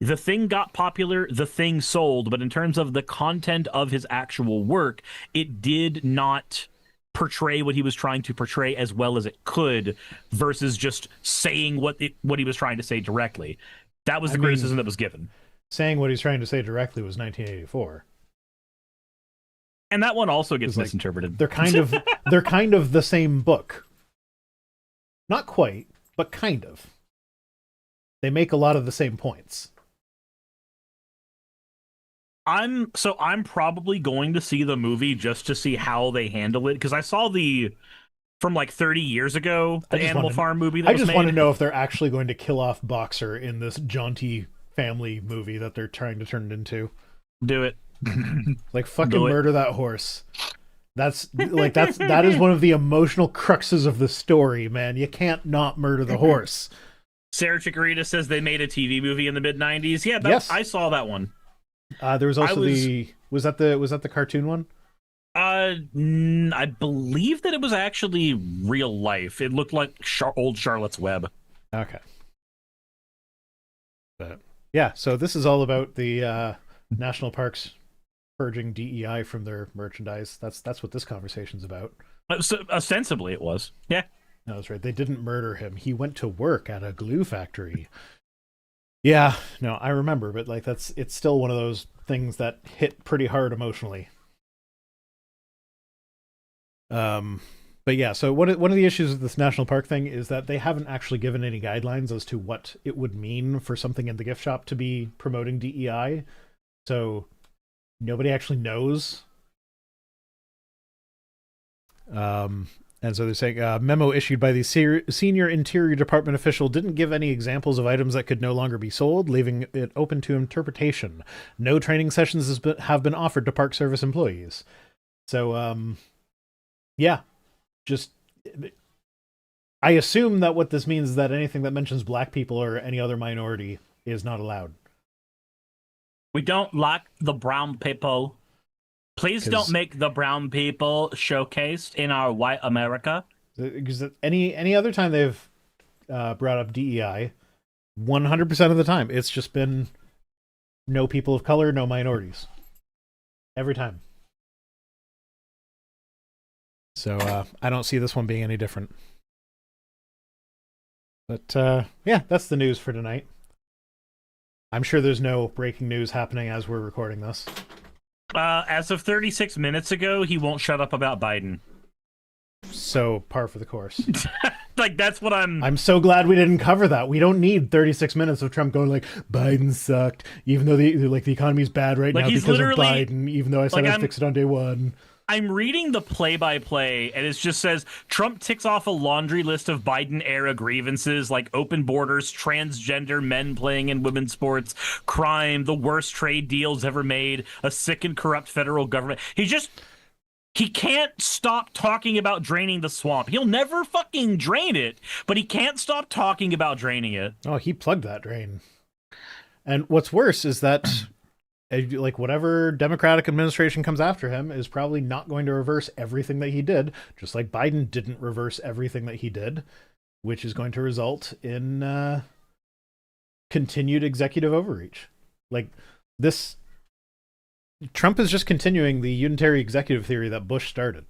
the thing got popular, the thing sold, but in terms of the content of his actual work, it did not portray what he was trying to portray as well as it could, versus just saying what he was trying to say directly. That was the criticism that was given. Saying what he's trying to say directly was 1984. And that one also gets misinterpreted. They're kind of the same book. Not quite, but kind of. They make a lot of the same points. I'm probably going to see the movie just to see how they handle it, because I saw from like 30 years ago, the Animal Farm movie that was made. I just want to know if they're actually going to kill off Boxer in this jaunty family movie that they're trying to turn it into. Do it. Like, fucking murder that horse. That is one of the emotional cruxes of the story, man. You can't not murder the horse. Sarah Chikorita says they made a TV movie in the mid-90s. Yeah, yes. I saw that one. There was also was that the cartoon one? I believe that it was actually real life. It looked like old Charlotte's Web. Okay. But yeah, so this is all about the national parks purging DEI from their merchandise. That's what this conversation's about. So, ostensibly, it was. Yeah. No, that's right. They didn't murder him. He went to work at a glue factory. Yeah, no, I remember, but like it's still one of those things that hit pretty hard emotionally. Um, but yeah, so one of the issues with this national park thing is that they haven't actually given any guidelines as to what it would mean for something in the gift shop to be promoting DEI. So nobody actually knows. And so they're saying a memo issued by the senior Interior Department official didn't give any examples of items that could no longer be sold, leaving it open to interpretation. No training sessions have been offered to Park Service employees. So, yeah, just I assume that what this means is that anything that mentions black people or any other minority is not allowed. We don't like the brown people. Please don't make the brown people showcased in our white America. Because any other time they've brought up DEI, 100% of the time it's just been no people of color, no minorities. Every time. So I don't see this one being any different. But yeah, that's the news for tonight. I'm sure there's no breaking news happening as we're recording this. As of 36 minutes ago, he won't shut up about Biden. So par for the course. Like, that's what I'm so glad we didn't cover that. We don't need 36 minutes of Trump going like Biden sucked, even though the economy's bad right now because of Biden. Even though I said I'd fix it on day one. I'm reading the play-by-play, and it just says Trump ticks off a laundry list of Biden-era grievances like open borders, transgender men playing in women's sports, crime, the worst trade deals ever made, a sick and corrupt federal government. He can't stop talking about draining the swamp. He'll never fucking drain it, but he can't stop talking about draining it. Oh, he plugged that drain. And what's worse is that like whatever Democratic administration comes after him is probably not going to reverse everything that he did, just like Biden didn't reverse everything that he did, which is going to result in continued executive overreach. Like this, Trump is just continuing the unitary executive theory that Bush started.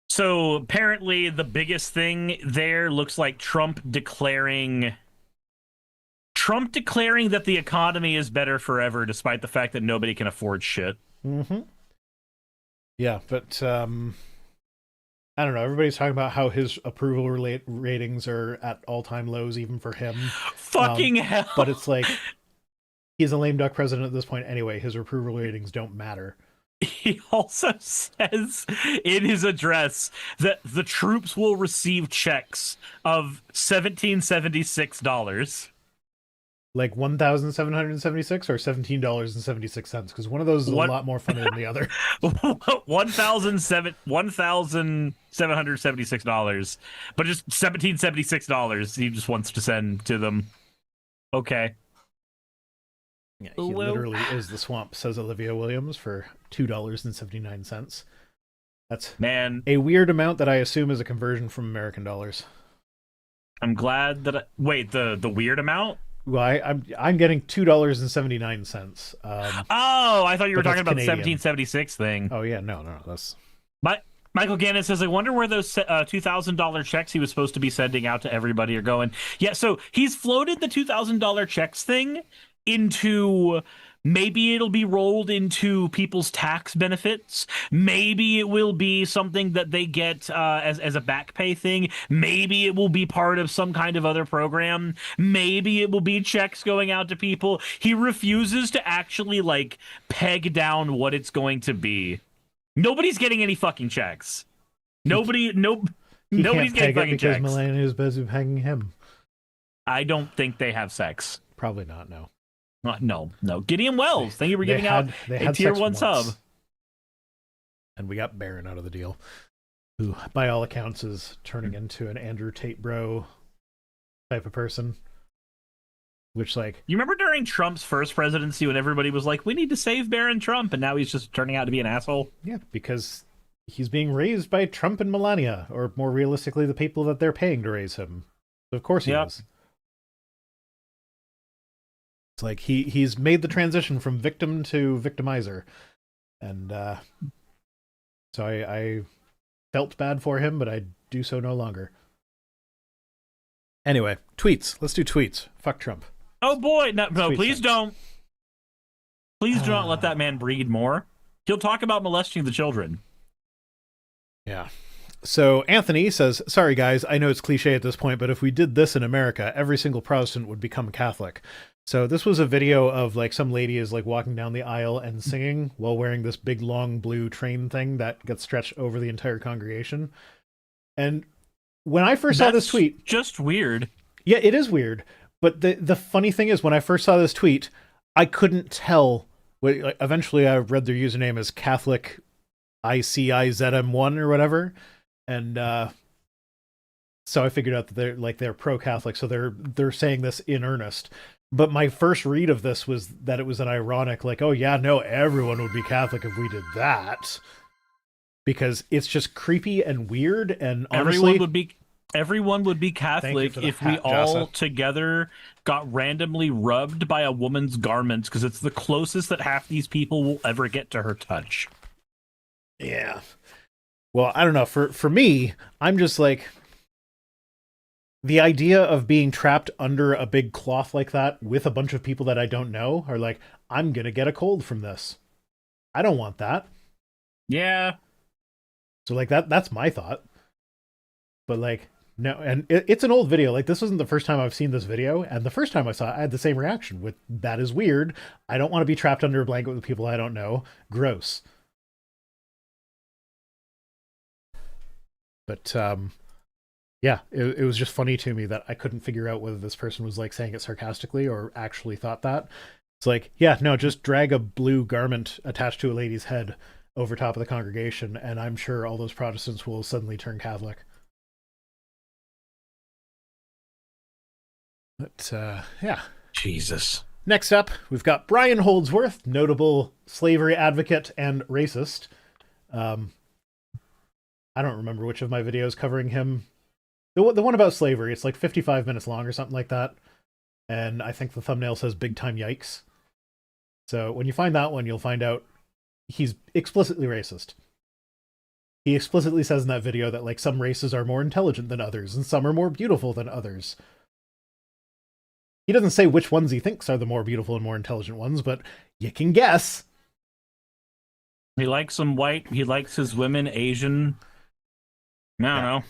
So apparently the biggest thing there looks like Trump declaring that the economy is better forever, despite the fact that nobody can afford shit. Mm-hmm. Yeah, but I don't know. Everybody's talking about how his approval ratings are at all-time lows, even for him. Fucking hell! But it's like he's a lame duck president at this point anyway. His approval ratings don't matter. He also says in his address that the troops will receive checks of $1,776. Like $1,776 or $17.76, because one of those is a lot more funny than the other. $1,776, but just $1,776. He just wants to send to them. Okay. Yeah, he literally is the swamp, says Olivia Williams, for $2.79. That's a weird amount that I assume is a conversion from American dollars. I'm glad that wait, the weird amount. Well, I'm getting $2.79. Oh, I thought you were talking about the 1776 thing. Oh yeah, no, that's. Michael Gannon says, I wonder where those $2,000 checks he was supposed to be sending out to everybody are going. Yeah, so he's floated the $2,000 checks thing into maybe it'll be rolled into people's tax benefits. Maybe it will be something that they get as a back pay thing. Maybe it will be part of some kind of other program. Maybe it will be checks going out to people. He refuses to actually like peg down what it's going to be. Nobody's getting any fucking checks. Nobody's getting fucking checks. Because Melania's busy pegging him. I don't think they have sex. Probably not, no. No. Gideon Wells, thank you for giving out a tier 1 sub. And we got Barron out of the deal, who, by all accounts, is turning into an Andrew Tate bro type of person. Which, like... You remember during Trump's first presidency when everybody was like, we need to save Barron Trump, and now he's just turning out to be an asshole? Yeah, because he's being raised by Trump and Melania, or more realistically, the people that they're paying to raise him. So of course he is. It's like he's made the transition from victim to victimizer. And So I felt bad for him, but I do so no longer. Anyway, tweets. Let's do tweets. Fuck Trump. Oh boy, no, please don't. Please do not let that man breed more. He'll talk about molesting the children. Yeah. So Anthony says, sorry guys, I know it's cliche at this point, but if we did this in America, every single Protestant would become Catholic. So this was a video of like some lady is like walking down the aisle and singing while wearing this big long blue train thing that gets stretched over the entire congregation. And when I first saw this tweet, just weird. Yeah, it is weird. But the funny thing is, when I first saw this tweet, I couldn't tell. Eventually, I read their username as Catholic ICIZM1 or whatever, and so I figured out that they're pro-Catholic, so they're saying this in earnest. But my first read of this was that it was an ironic, like, oh yeah, no, everyone would be Catholic if we did that, because it's just creepy and weird, and honestly, everyone would be Catholic if we all together got randomly rubbed by a woman's garments, because it's the closest that half these people will ever get to her touch. Yeah. Well, I don't know. For me, I'm just like, the idea of being trapped under a big cloth like that with a bunch of people that I don't know are like, I'm going to get a cold from this. I don't want that. Yeah. So like that's my thought. But like, no, and it's an old video. Like, this wasn't the first time I've seen this video, and the first time I saw it, I had the same reaction with, that is weird. I don't want to be trapped under a blanket with people I don't know. Gross. But yeah, it was just funny to me that I couldn't figure out whether this person was like saying it sarcastically or actually thought that. It's like, yeah, no, just drag a blue garment attached to a lady's head over top of the congregation, and I'm sure all those Protestants will suddenly turn Catholic. But yeah. Jesus. Next up, we've got Brian Holdsworth, notable slavery advocate and racist. I don't remember which of my videos covering him. The one about slavery, it's like 55 minutes long or something like that. And I think the thumbnail says big time yikes. So when you find that one, you'll find out he's explicitly racist. He explicitly says in that video that like some races are more intelligent than others and some are more beautiful than others. He doesn't say which ones he thinks are the more beautiful and more intelligent ones, but you can guess. He likes them white. He likes his women Asian. I don't know.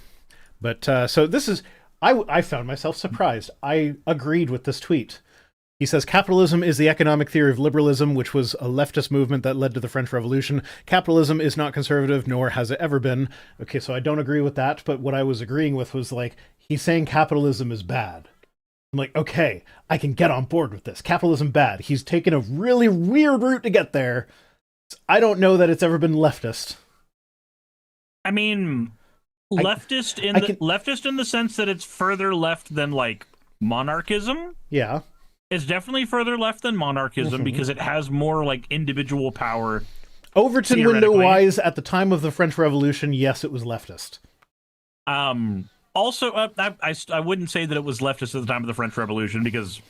But so this is, I found myself surprised. I agreed with this tweet. He says, capitalism is the economic theory of liberalism, which was a leftist movement that led to the French Revolution. Capitalism is not conservative, nor has it ever been. Okay, so I don't agree with that, but what I was agreeing with was like, he's saying capitalism is bad. I'm like, okay, I can get on board with this. Capitalism bad. He's taken a really weird route to get there. I don't know that it's ever been leftist. I mean, leftist in the sense that it's further left than like monarchism. Yeah. It's definitely further left than monarchism because it has more like individual power. Overton window wise, at the time of the French Revolution, yes, it was leftist. Also, I wouldn't say that it was leftist at the time of the French Revolution, because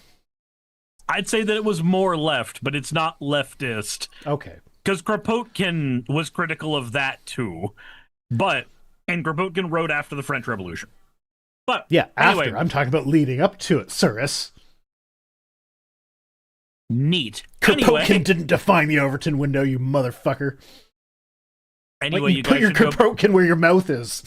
I'd say that it was more left, but it's not leftist. Okay. Because Kropotkin was critical of that too. And Kropotkin wrote after the French Revolution. But yeah, anyway, after. I'm talking about leading up to it, Cyrus. Neat. Kropotkin didn't define the Overton window, you motherfucker. Anyway, like, you put your Kropotkin where your mouth is.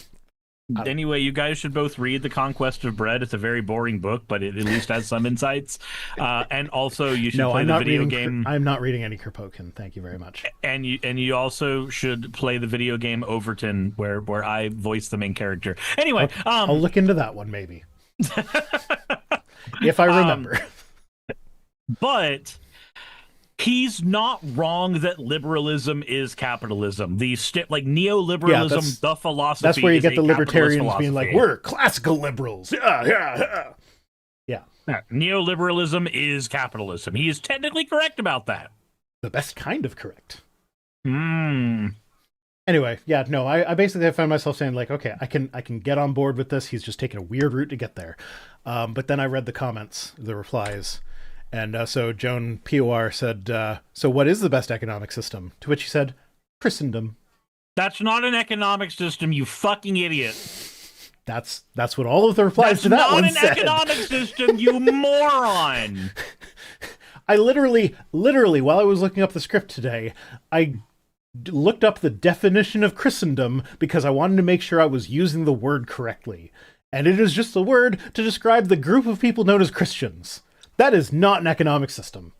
Anyway, you guys should both read The Conquest of Bread. It's a very boring book, but it at least has some insights. And also, you should play the video game. I'm not reading any Kropotkin. Thank you very much. And you also should play the video game Overton, where I voice the main character. Anyway, I'll look into that one maybe, if I remember. But he's not wrong that liberalism is capitalism. Like neoliberalism, the philosophy. That's where you get the libertarians philosophy. Being like, we're classical liberals. Yeah. Neoliberalism is capitalism. He is technically correct about that. The best kind of correct. Anyway, yeah, no, I basically found myself saying like, okay, I can get on board with this. He's just taking a weird route to get there. But then I read the comments, the replies. And so Joan POR said, so what is the best economic system? To which he said, Christendom. That's not an economic system, you fucking idiot. That's what all of the replies to that one said. That's not an economic system, you moron. I literally, while I was looking up the script today, I looked up the definition of Christendom because I wanted to make sure I was using the word correctly. And it is just a word to describe the group of people known as Christians. That is not an economic system.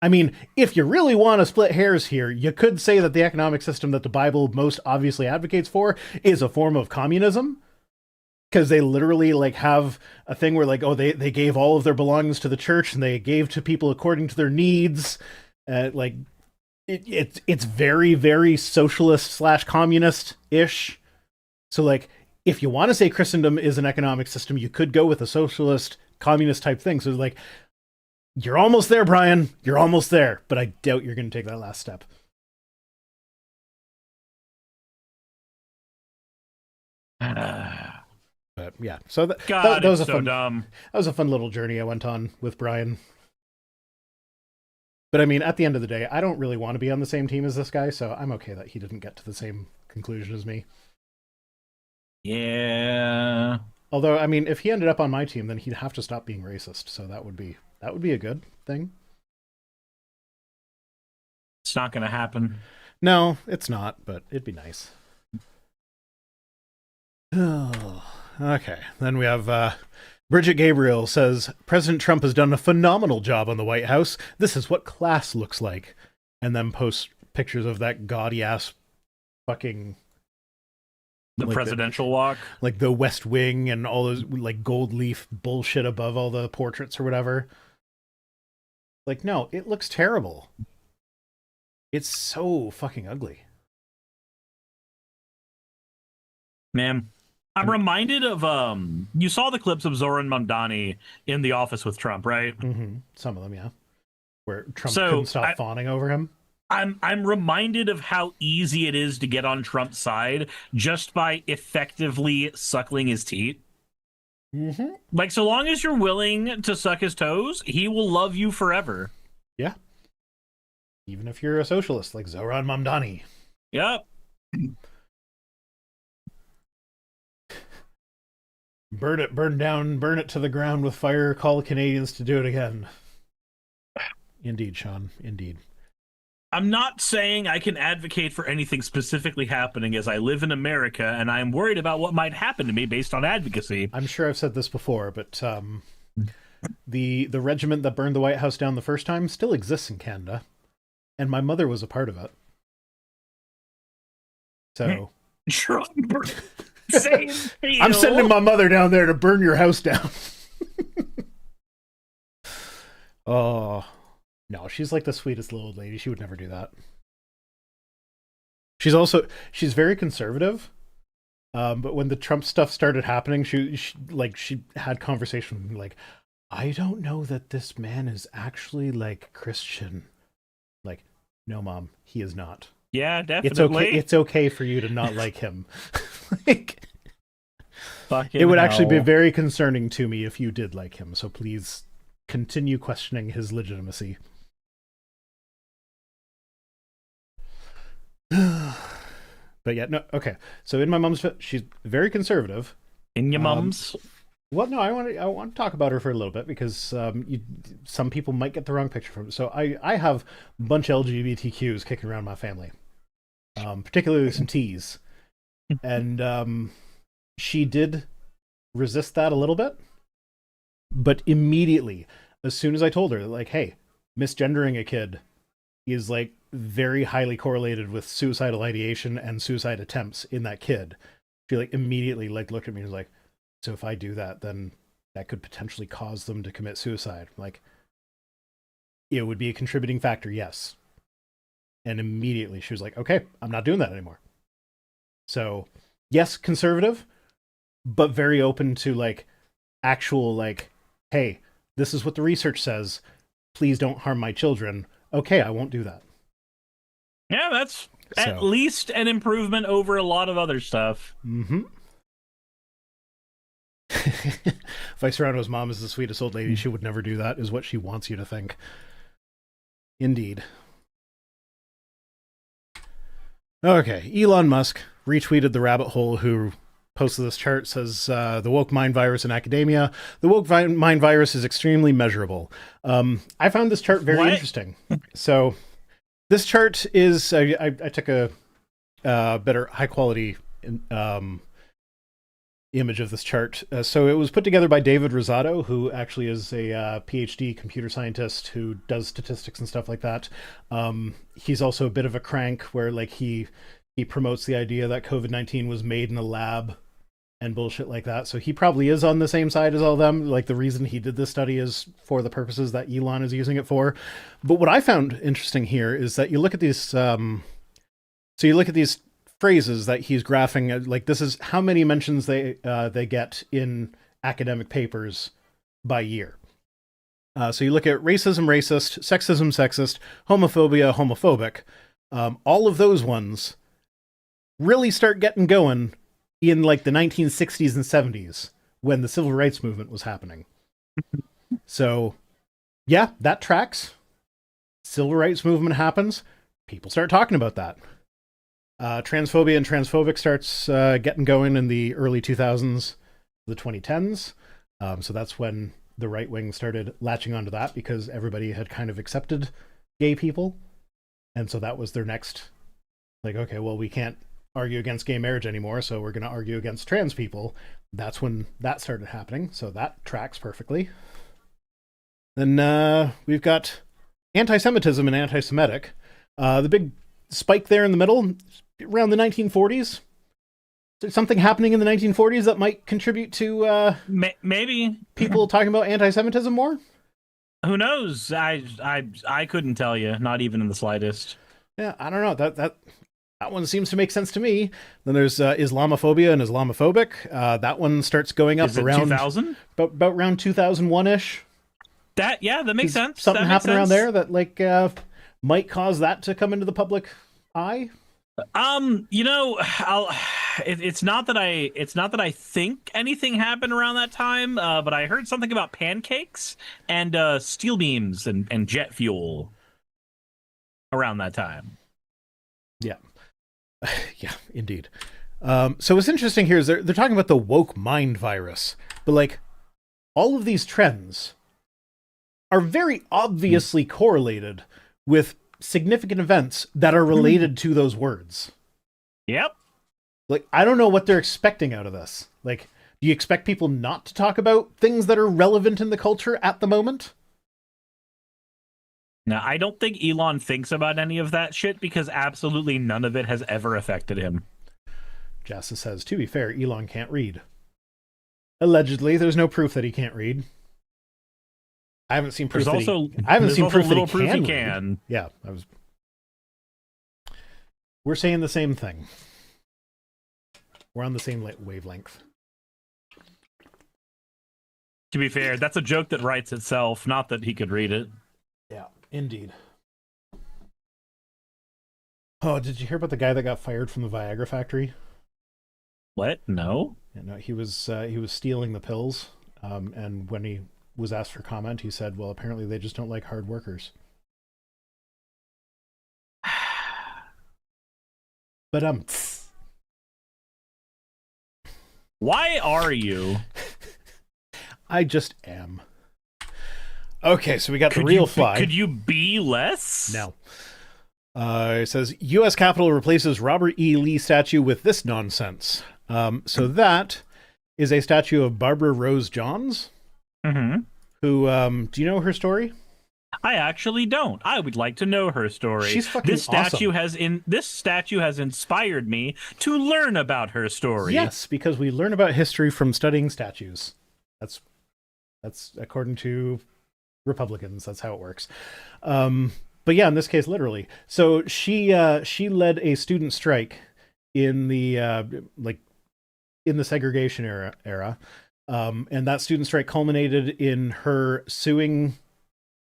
I mean, if you really want to split hairs here, you could say that the economic system that the Bible most obviously advocates for is a form of communism. Because they literally like have a thing where like, oh, they gave all of their belongings to the church and they gave to people according to their needs. Like it's very, very socialist / communist-ish. So like, if you want to say Christendom is an economic system, you could go with a socialist, communist type thing. So like, you're almost there, Brian. You're almost there. But I doubt you're going to take that last step. But yeah, so that was a fun, dumb. That was a fun little journey I went on with Brian. But I mean, at the end of the day, I don't really want to be on the same team as this guy, so I'm okay that he didn't get to the same conclusion as me. Yeah. Although, I mean, if he ended up on my team, then he'd have to stop being racist, so that would be a good thing. It's not going to happen. No, it's not, but it'd be nice. Okay, then we have Bridget Gabriel says, President Trump has done a phenomenal job on the White House. This is what class looks like. And then posts pictures of that gaudy-ass fucking... The like presidential walk? Like the West Wing and all those like gold leaf bullshit above all the portraits or whatever. Like, no, it looks terrible. It's so fucking ugly. Man, I'm reminded of you saw the clips of Zoran Mamdani in the office with Trump, right? Mm-hmm. Some of them, yeah. Where Trump couldn't stop fawning over him. I'm reminded of how easy it is to get on Trump's side just by effectively suckling his teeth. Mm-hmm. Like, so long as you're willing to suck his toes, he will love you forever. Yeah. Even if you're a socialist like Zoran Mamdani. Yep. Burn it to the ground with fire, call Canadians to do it again. Indeed, Sean, indeed. I'm not saying I can advocate for anything specifically happening as I live in America and I'm worried about what might happen to me based on advocacy. I'm sure I've said this before, but the regiment that burned the White House down the first time still exists in Canada, and my mother was a part of it. So... Same I'm sending my mother down there to burn your house down. Oh... No, she's like the sweetest little lady. She would never do that. She's very conservative. But when the Trump stuff started happening, she had conversation with me like, I don't know that this man is actually like Christian. Like, no, Mom, he is not. Yeah, definitely. It's okay for you to not like him. Like, fucking it would actually be very concerning to me if you did like him. So please continue questioning his legitimacy. But yeah, no, okay. So in my mom's, she's very conservative. In your mom's? Well, no, I want to talk about her for a little bit because some people might get the wrong picture from it. So I have a bunch of LGBTQs kicking around my family, particularly some T's, and she did resist that a little bit, but immediately, as soon as I told her, like, hey, misgendering a kid is like very highly correlated with suicidal ideation and suicide attempts in that kid, she like immediately like looked at me and was like, so if I do that, then that could potentially cause them to commit suicide. Like, it would be a contributing factor, yes. And immediately she was like, okay, I'm not doing that anymore. So yes, conservative, but very open to like actual like, hey, this is what the research says, please don't harm my children. Okay, I won't do that. Yeah, that's at least an improvement over a lot of other stuff. Mm-hmm. Vice Serrano's mom is the sweetest old lady. She would never do that, is what she wants you to think. Indeed. Okay, Elon Musk retweeted the rabbit hole who posted this chart, says the woke mind virus in academia. The woke mind virus is extremely measurable. I found this chart very interesting. So this chart is, I took a better high quality image of this chart. So it was put together by David Rosado, who actually is a PhD computer scientist who does statistics and stuff like that. He's also a bit of a crank where like he promotes the idea that COVID-19 was made in a lab and bullshit like that. So he probably is on the same side as all of them. Like the reason he did this study is for the purposes that Elon is using it for. But what I found interesting here is that you look at these, so you look at these phrases that he's graphing, like this is how many mentions they get in academic papers by year. So you look at racism, racist, sexism, sexist, homophobia, homophobic. All of those ones really start getting going in like the 1960s and 70s when the civil rights movement was happening. So yeah, that tracks. Civil rights movement happens. People start talking about that. Transphobia and transphobic starts getting going in the early 2000s, the 2010s. So that's when the right wing started latching onto that because everybody had kind of accepted gay people. And so that was their next, like, okay, well, we can't argue against gay marriage anymore, so we're going to argue against trans people. That's when that started happening. So that tracks perfectly. Then we've got anti-Semitism and anti-Semitic. The big spike there in the middle, around the 1940s. Is there something happening in the 1940s that might contribute to maybe people talking about anti-Semitism more? Who knows? I couldn't tell you, not even in the slightest. Yeah, I don't know. That one seems to make sense to me. Then there's Islamophobia and Islamophobic. That one starts going up around 2000, about around 2001-ish. That makes sense. Something happened around there that like might cause that to come into the public eye. It's not that I think anything happened around that time, but I heard something about pancakes and steel beams and jet fuel around that time. Yeah. Yeah, indeed. So what's interesting here is they're talking about the woke mind virus, but like all of these trends are very obviously correlated with significant events that are related to those words. Yep. Like, I don't know what they're expecting out of this. Like, do you expect people not to talk about things that are relevant in the culture at the moment? Now, I don't think Elon thinks about any of that shit because absolutely none of it has ever affected him. Jassa says, to be fair, Elon can't read. Allegedly, there's no proof that he can't read. I haven't seen proof. Proof that he can. Yeah, We're saying the same thing. We're on the same wavelength. To be fair, that's a joke that writes itself, not that he could read it. Yeah, indeed. Oh, did you hear about the guy that got fired from the Viagra factory? What? No. Yeah, no, he was stealing the pills, and when he was asked for comment, he said, well, apparently they just don't like hard workers. But why are you? I just am. Okay, so we got the real fly. Could you be less? No. It says U.S. Capitol replaces Robert E. Lee statue with this nonsense. So that is a statue of Barbara Rose Johns. Mm-hmm. Who, do you know her story? I actually don't. I would like to know her story. She's fucking awesome. This statue has inspired me to learn about her story. Yes, because we learn about history from studying statues. That's according to Republicans. That's how it works. But yeah, in this case, literally. So she led a student strike in the in the segregation era. And that student strike culminated in her suing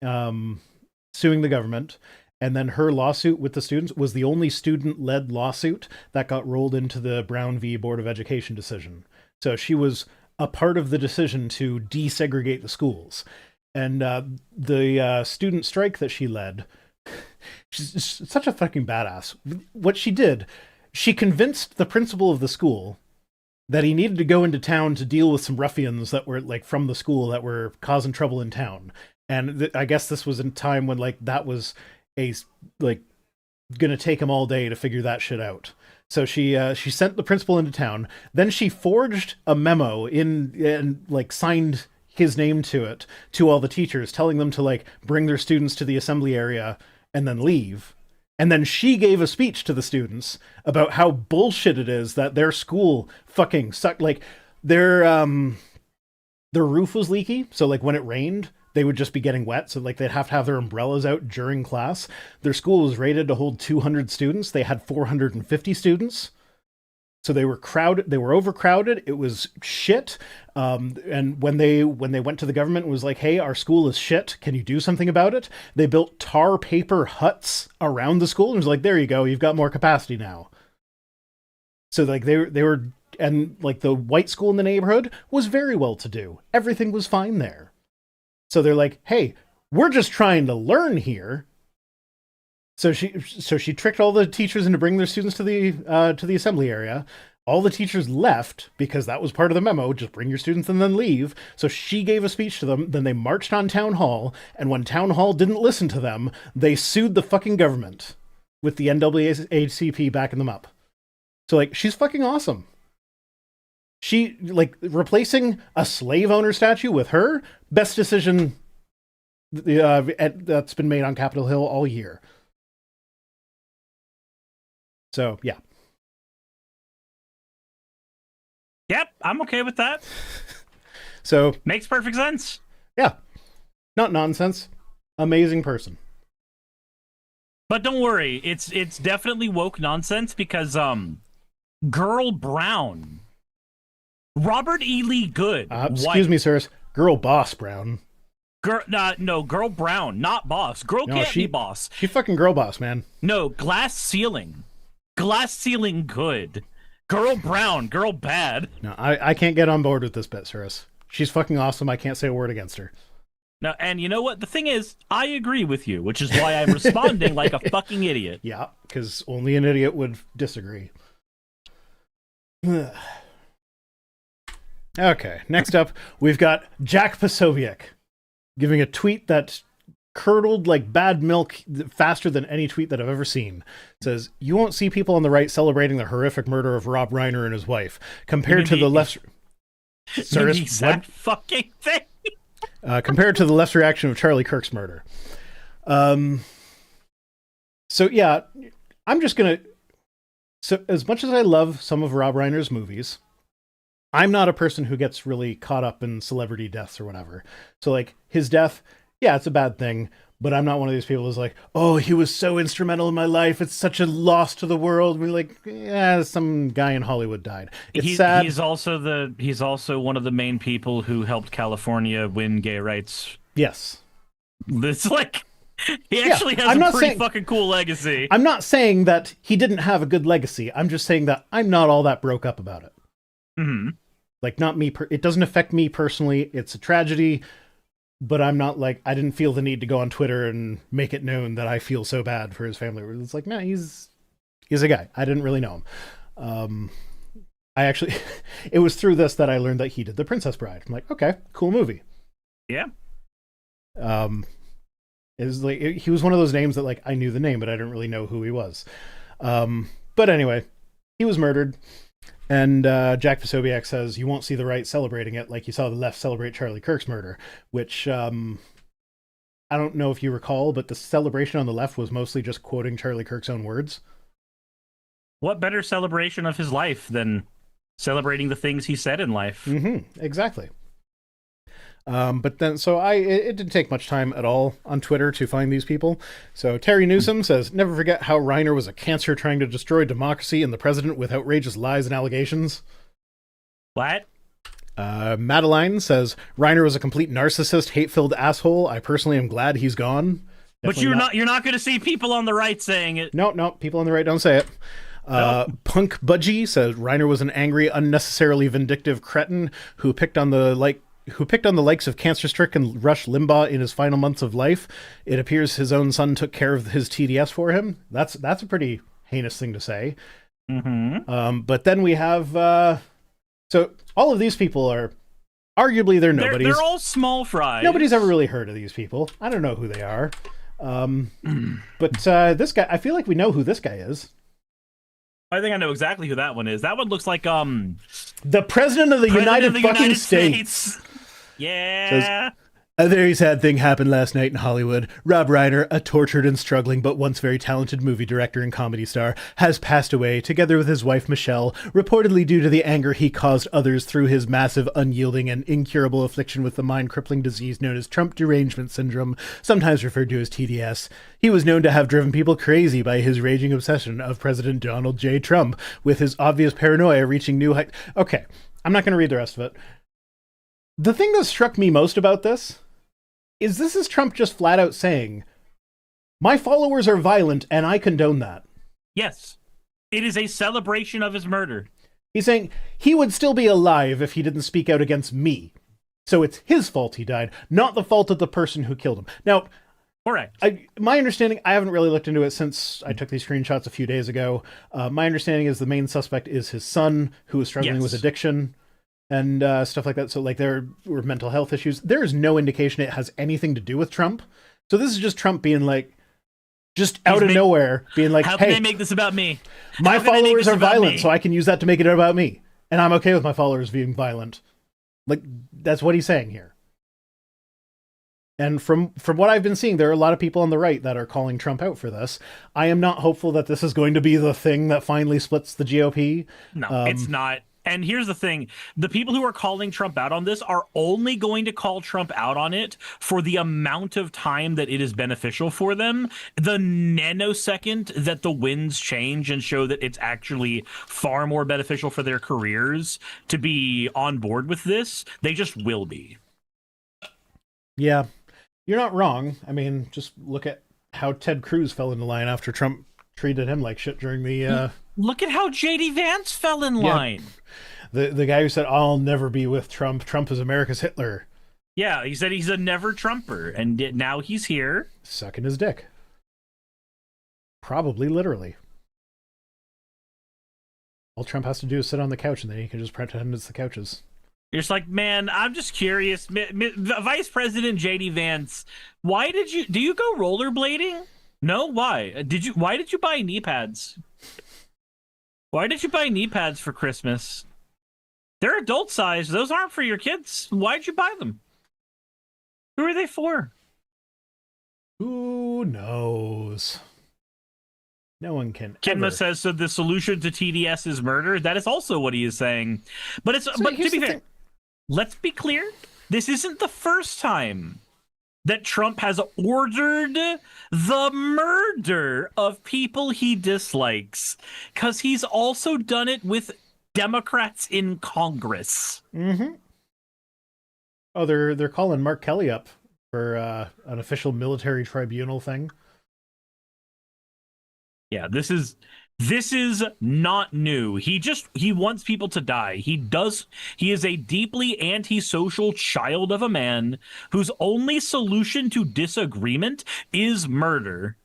the government. And then her lawsuit with the students was the only student-led lawsuit that got rolled into the Brown v. Board of Education decision. So she was a part of the decision to desegregate the schools. And the student strike that she led She's such a fucking badass. What she did, she convinced the principal of the school that he needed to go into town to deal with some ruffians that were like from the school that were causing trouble in town. And I guess this was in time when like that was a like gonna take him all day to figure that shit out. So she sent the principal into town. Then she forged a memo in and like signed his name to it to all the teachers, telling them to like bring their students to the assembly area and then leave. And then she gave a speech to the students about how bullshit it is that their school fucking sucked. Like their roof was leaky, so like when it rained, they would just be getting wet. So like they'd have to have their umbrellas out during class. Their school was rated to hold 200 students. They had 450 students. So they were crowded. They were overcrowded. It was shit. And when they went to the government and was like, "Hey, our school is shit. Can you do something about it?" They built tar paper huts around the school and was like, "There you go. You've got more capacity now." So like they were, and like the white school in the neighborhood was very well to do. Everything was fine there. So they're like, "Hey, we're just trying to learn here." So she tricked all the teachers into bringing their students to the assembly area. All the teachers left because that was part of the memo. Just bring your students and then leave. So she gave a speech to them. Then they marched on town hall. And when town hall didn't listen to them, they sued the fucking government with the NAACP backing them up. So like, she's fucking awesome. She like replacing a slave owner statue with her, best decision that's been made on Capitol Hill all year. So, yeah. Yep, I'm okay with that. So makes perfect sense. Yeah. Not nonsense. Amazing person. But don't worry, it's definitely woke nonsense because Girl Brown. Robert E. Lee Good. Excuse me, sirs. Girl Boss Brown. No, Girl Brown, not boss. Girl can't be boss. She fucking girl boss, man. No, Glass Ceiling. Glass Ceiling Good. Girl Brown, girl bad. No, I can't get on board with this bit, sirs. She's fucking awesome. I can't say a word against her. No, and you know what? The thing is, I agree with you, which is why I'm responding like a fucking idiot. Yeah, because only an idiot would disagree. Okay, next up, we've got Jack Posobiec giving a tweet that curdled like bad milk faster than any tweet that I've ever seen. It says, "You won't see people on the right celebrating the horrific murder of Rob Reiner and his wife, compared to the left." The exact fucking thing. Compared to the left's reaction of Charlie Kirk's murder. So yeah, I'm just gonna. So as much as I love some of Rob Reiner's movies, I'm not a person who gets really caught up in celebrity deaths or whatever. So like his death, yeah, it's a bad thing, but I'm not one of these people who's like, "Oh, he was so instrumental in my life. It's such a loss to the world." We're like, yeah, some guy in Hollywood died. It's sad. He's also one of the main people who helped California win gay rights. Yes. It's like he actually has a pretty fucking cool legacy. I'm not saying that he didn't have a good legacy. I'm just saying that I'm not all that broke up about it. Mm-hmm. Like, not me. It doesn't affect me personally. It's a tragedy. But I'm not like, I didn't feel the need to go on Twitter and make it known that I feel so bad for his family. It's like, man, he's a guy. I didn't really know him. I actually, it was through this that I learned that he did The Princess Bride. I'm like, okay, cool movie. Yeah. It was like, he was one of those names that like, I knew the name, but I didn't really know who he was. But anyway, he was murdered. And Jack Posobiec says, "You won't see the right celebrating it like you saw the left celebrate Charlie Kirk's murder," which I don't know if you recall, but the celebration on the left was mostly just quoting Charlie Kirk's own words. What better celebration of his life than celebrating the things he said in life? Mm-hmm, exactly. But then, so it didn't take much time at all on Twitter to find these people. So Terry Newsom says, "Never forget how Reiner was a cancer trying to destroy democracy and the president with outrageous lies and allegations." What? Madeline says, "Reiner was a complete narcissist, hate-filled asshole. I personally am glad he's gone." Definitely but you're not going to see people on the right saying it. No, people on the right don't say it. Punk Budgie says, "Reiner was an angry, unnecessarily vindictive cretin who picked on the who picked on the likes of cancer-stricken Rush Limbaugh in his final months of life. It appears his own son took care of his TDS for him. That's a pretty heinous thing to say. Mm-hmm. But then we have so all of these people are arguably they're nobodies. They're all small fries. Nobody's ever really heard of these people. I don't know who they are. But this guy, I feel like we know who this guy is. I think I know exactly who that one is. That one looks like the President of the United States. Yeah. Says, a very sad thing happened last night in Hollywood. Rob Reiner, a tortured and struggling but once very talented movie director and comedy star, has passed away, together with his wife Michelle, reportedly due to the anger he caused others through his massive, unyielding, and incurable affliction with the mind-crippling disease known as Trump derangement syndrome, sometimes referred to as TDS. He was known to have driven people crazy by his raging obsession of President Donald J. Trump, with his obvious paranoia reaching new heights. Okay, I'm not going to read the rest of it. The thing that struck me most about this is Trump just flat out saying, my followers are violent and I condone that. Yes. It is a celebration of his murder. He's saying he would still be alive if he didn't speak out against me. So it's his fault he died, not the fault of the person who killed him. Now, correct. My understanding, I haven't really looked into it since I took these screenshots a few days ago. My understanding is the main suspect is his son, who is struggling with addiction and stuff like that. So, like, there were mental health issues. There is no indication it has anything to do with Trump. So this is just Trump being like, just out of nowhere, being like, how can they make this about me? My followers are violent, so I can use that to make it about me. And I'm okay with my followers being violent. Like, that's what he's saying here. And from what I've been seeing, there are a lot of people on the right that are calling Trump out for this. I am not hopeful that this is going to be the thing that finally splits the GOP. No, it's not. And here's the thing. The people who are calling Trump out on this are only going to call Trump out on it for the amount of time that it is beneficial for them. The nanosecond that the winds change and show that it's actually far more beneficial for their careers to be on board with this, they just will be. Yeah, you're not wrong. I mean, just look at how Ted Cruz fell into line after Trump treated him like shit during the... Look at how J.D. Vance fell in line. The guy who said, I'll never be with Trump. Trump is America's Hitler. Yeah, he said he's a never Trumper, and now he's here. Sucking his dick. Probably literally. All Trump has to do is sit on the couch, and then he can just pretend it's the couches. You're just like, man, I'm just curious. Vice President J.D. Vance, do you go rollerblading? No, why? Why did you buy knee pads? Why did you buy knee pads for Christmas? They're adult size. Those aren't for your kids. Why'd you buy them? Who are they for? Who knows? No one can. Kinma says, so the solution to TDS is murder. That is also what he is saying. But to be fair, let's be clear. This isn't the first time that Trump has ordered the murder of people he dislikes, because he's also done it with Democrats in Congress. Mm-hmm. Oh, they're calling Mark Kelly up for an official military tribunal thing. Yeah, this is not new. He wants people to die. He is a deeply antisocial child of a man whose only solution to disagreement is murder.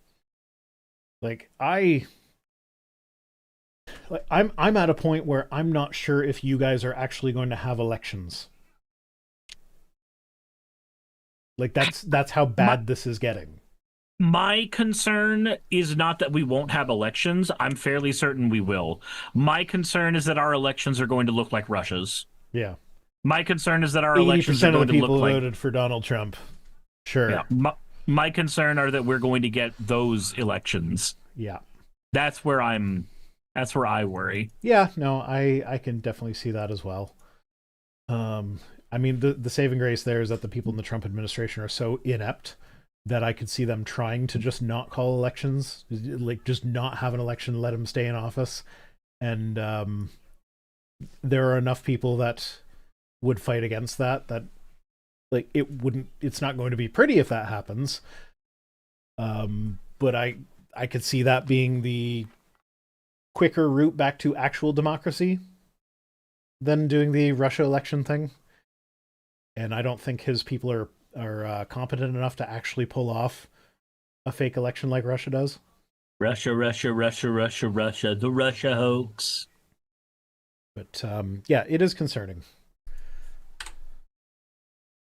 I'm at a point where I'm not sure if you guys are actually going to have elections. Like, that's how bad this is getting. My concern is not that we won't have elections. I'm fairly certain we will. My concern is that our elections are going to look like Russia's. Yeah. My concern is that our elections are going to look like... 80% of the people voted for Donald Trump. Sure. Yeah. My concern are that we're going to get those elections. Yeah. That's where I worry. Yeah, no, I can definitely see that as well. I mean, the saving grace there is that the people in the Trump administration are so inept that I could see them trying to just not call elections, like just not have an election, let him stay in office. And there are enough people that would fight against that like it's not going to be pretty if that happens. But I could see that being the quicker route back to actual democracy than doing the Russia election thing. and I don't think his people are competent enough to actually pull off a fake election like Russia does. Russia, Russia, Russia, Russia, Russia, the Russia hoax. But yeah, it is concerning.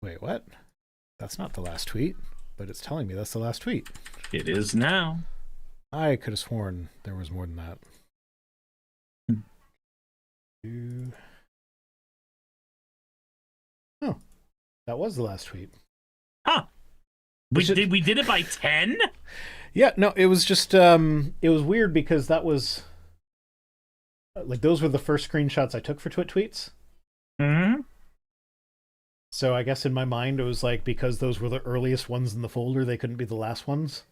Wait, what? That's not the last tweet, but it's telling me that's the last tweet. It is now. I could have sworn there was more than that. Oh, that was the last tweet. Huh. We did it by 10? Yeah, no, it was just it was weird because that was like those were the first screenshots I took for Twit tweets. Mm-hmm. So I guess in my mind it was like because those were the earliest ones in the folder, they couldn't be the last ones.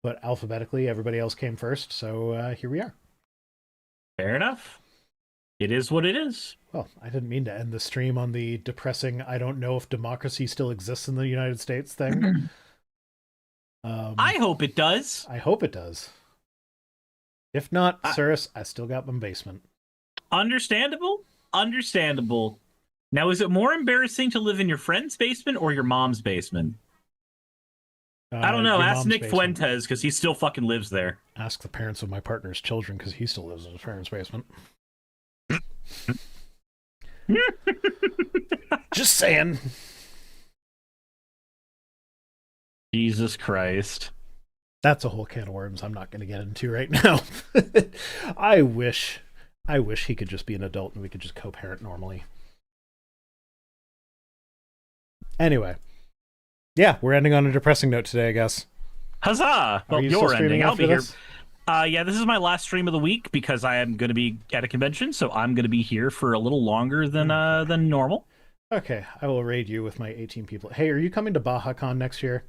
But alphabetically, everybody else came first, so here we are. Fair enough. It is what it is. Well, I didn't mean to end the stream on the depressing I don't know if democracy still exists in the United States thing. I hope it does. I hope it does. If not, Cirrus, I still got my basement. Understandable. Understandable. Now, is it more embarrassing to live in your friend's basement or your mom's basement? I don't know. Ask Nick Fuentes, because he still fucking lives there. Ask the parents of my partner's children, because he still lives in his parents' basement. Just saying. Jesus Christ. That's a whole can of worms I'm not going to get into right now. I wish he could just be an adult and we could just co-parent normally. Anyway. Yeah, we're ending on a depressing note today, I guess. Huzzah! Well, you're ending. I'll be here. Yeah, this is my last stream of the week because I am going to be at a convention, so I'm going to be here for a little longer than normal. Okay, I will raid you with my 18 people. Hey, are you coming to BajaCon next year?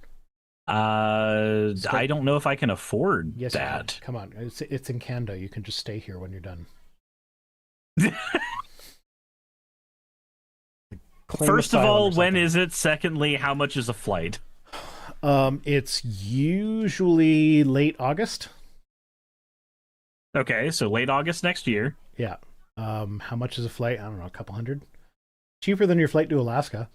I don't know if I can afford that. Come on, it's in Canada. You can just stay here when you're done. First of all, when is it? Secondly, how much is a flight? It's usually late August. Okay, so late August next year. Yeah. How much is a flight? I don't know, a couple hundred. Cheaper than your flight to Alaska.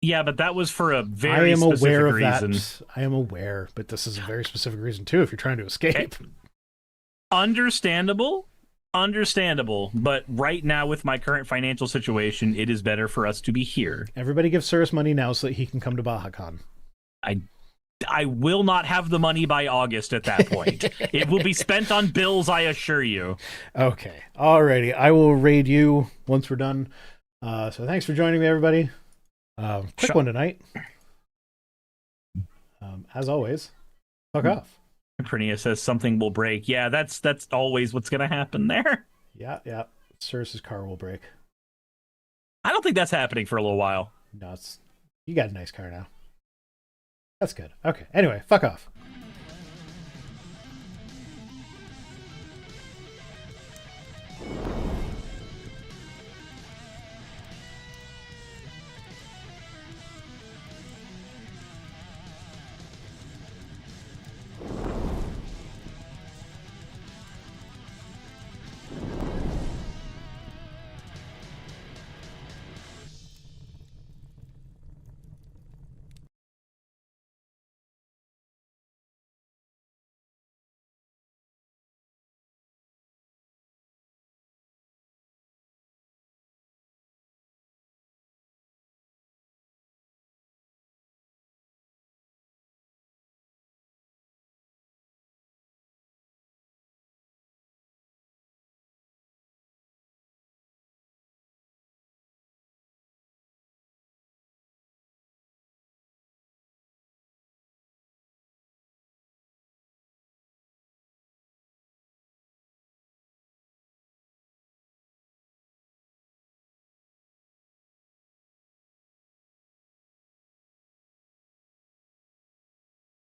Yeah, but that was for a very specific reason. I am aware, but this is a very specific reason too if you're trying to escape. Understandable. But right now with my current financial situation, it is better for us to be here. Everybody give Cirrus money now so that he can come to BajaCon. I will not have the money by August at that point. It will be spent on bills, I assure you. Okay. Alrighty. I will raid you once we're done. So thanks for joining me, everybody. Quick one tonight. As always, fuck off. Prinia says something will break. Yeah, that's always what's going to happen there. Yeah. Cirrus's car will break. I don't think that's happening for a little while. No, you got a nice car now. That's good. Okay. Anyway, fuck off.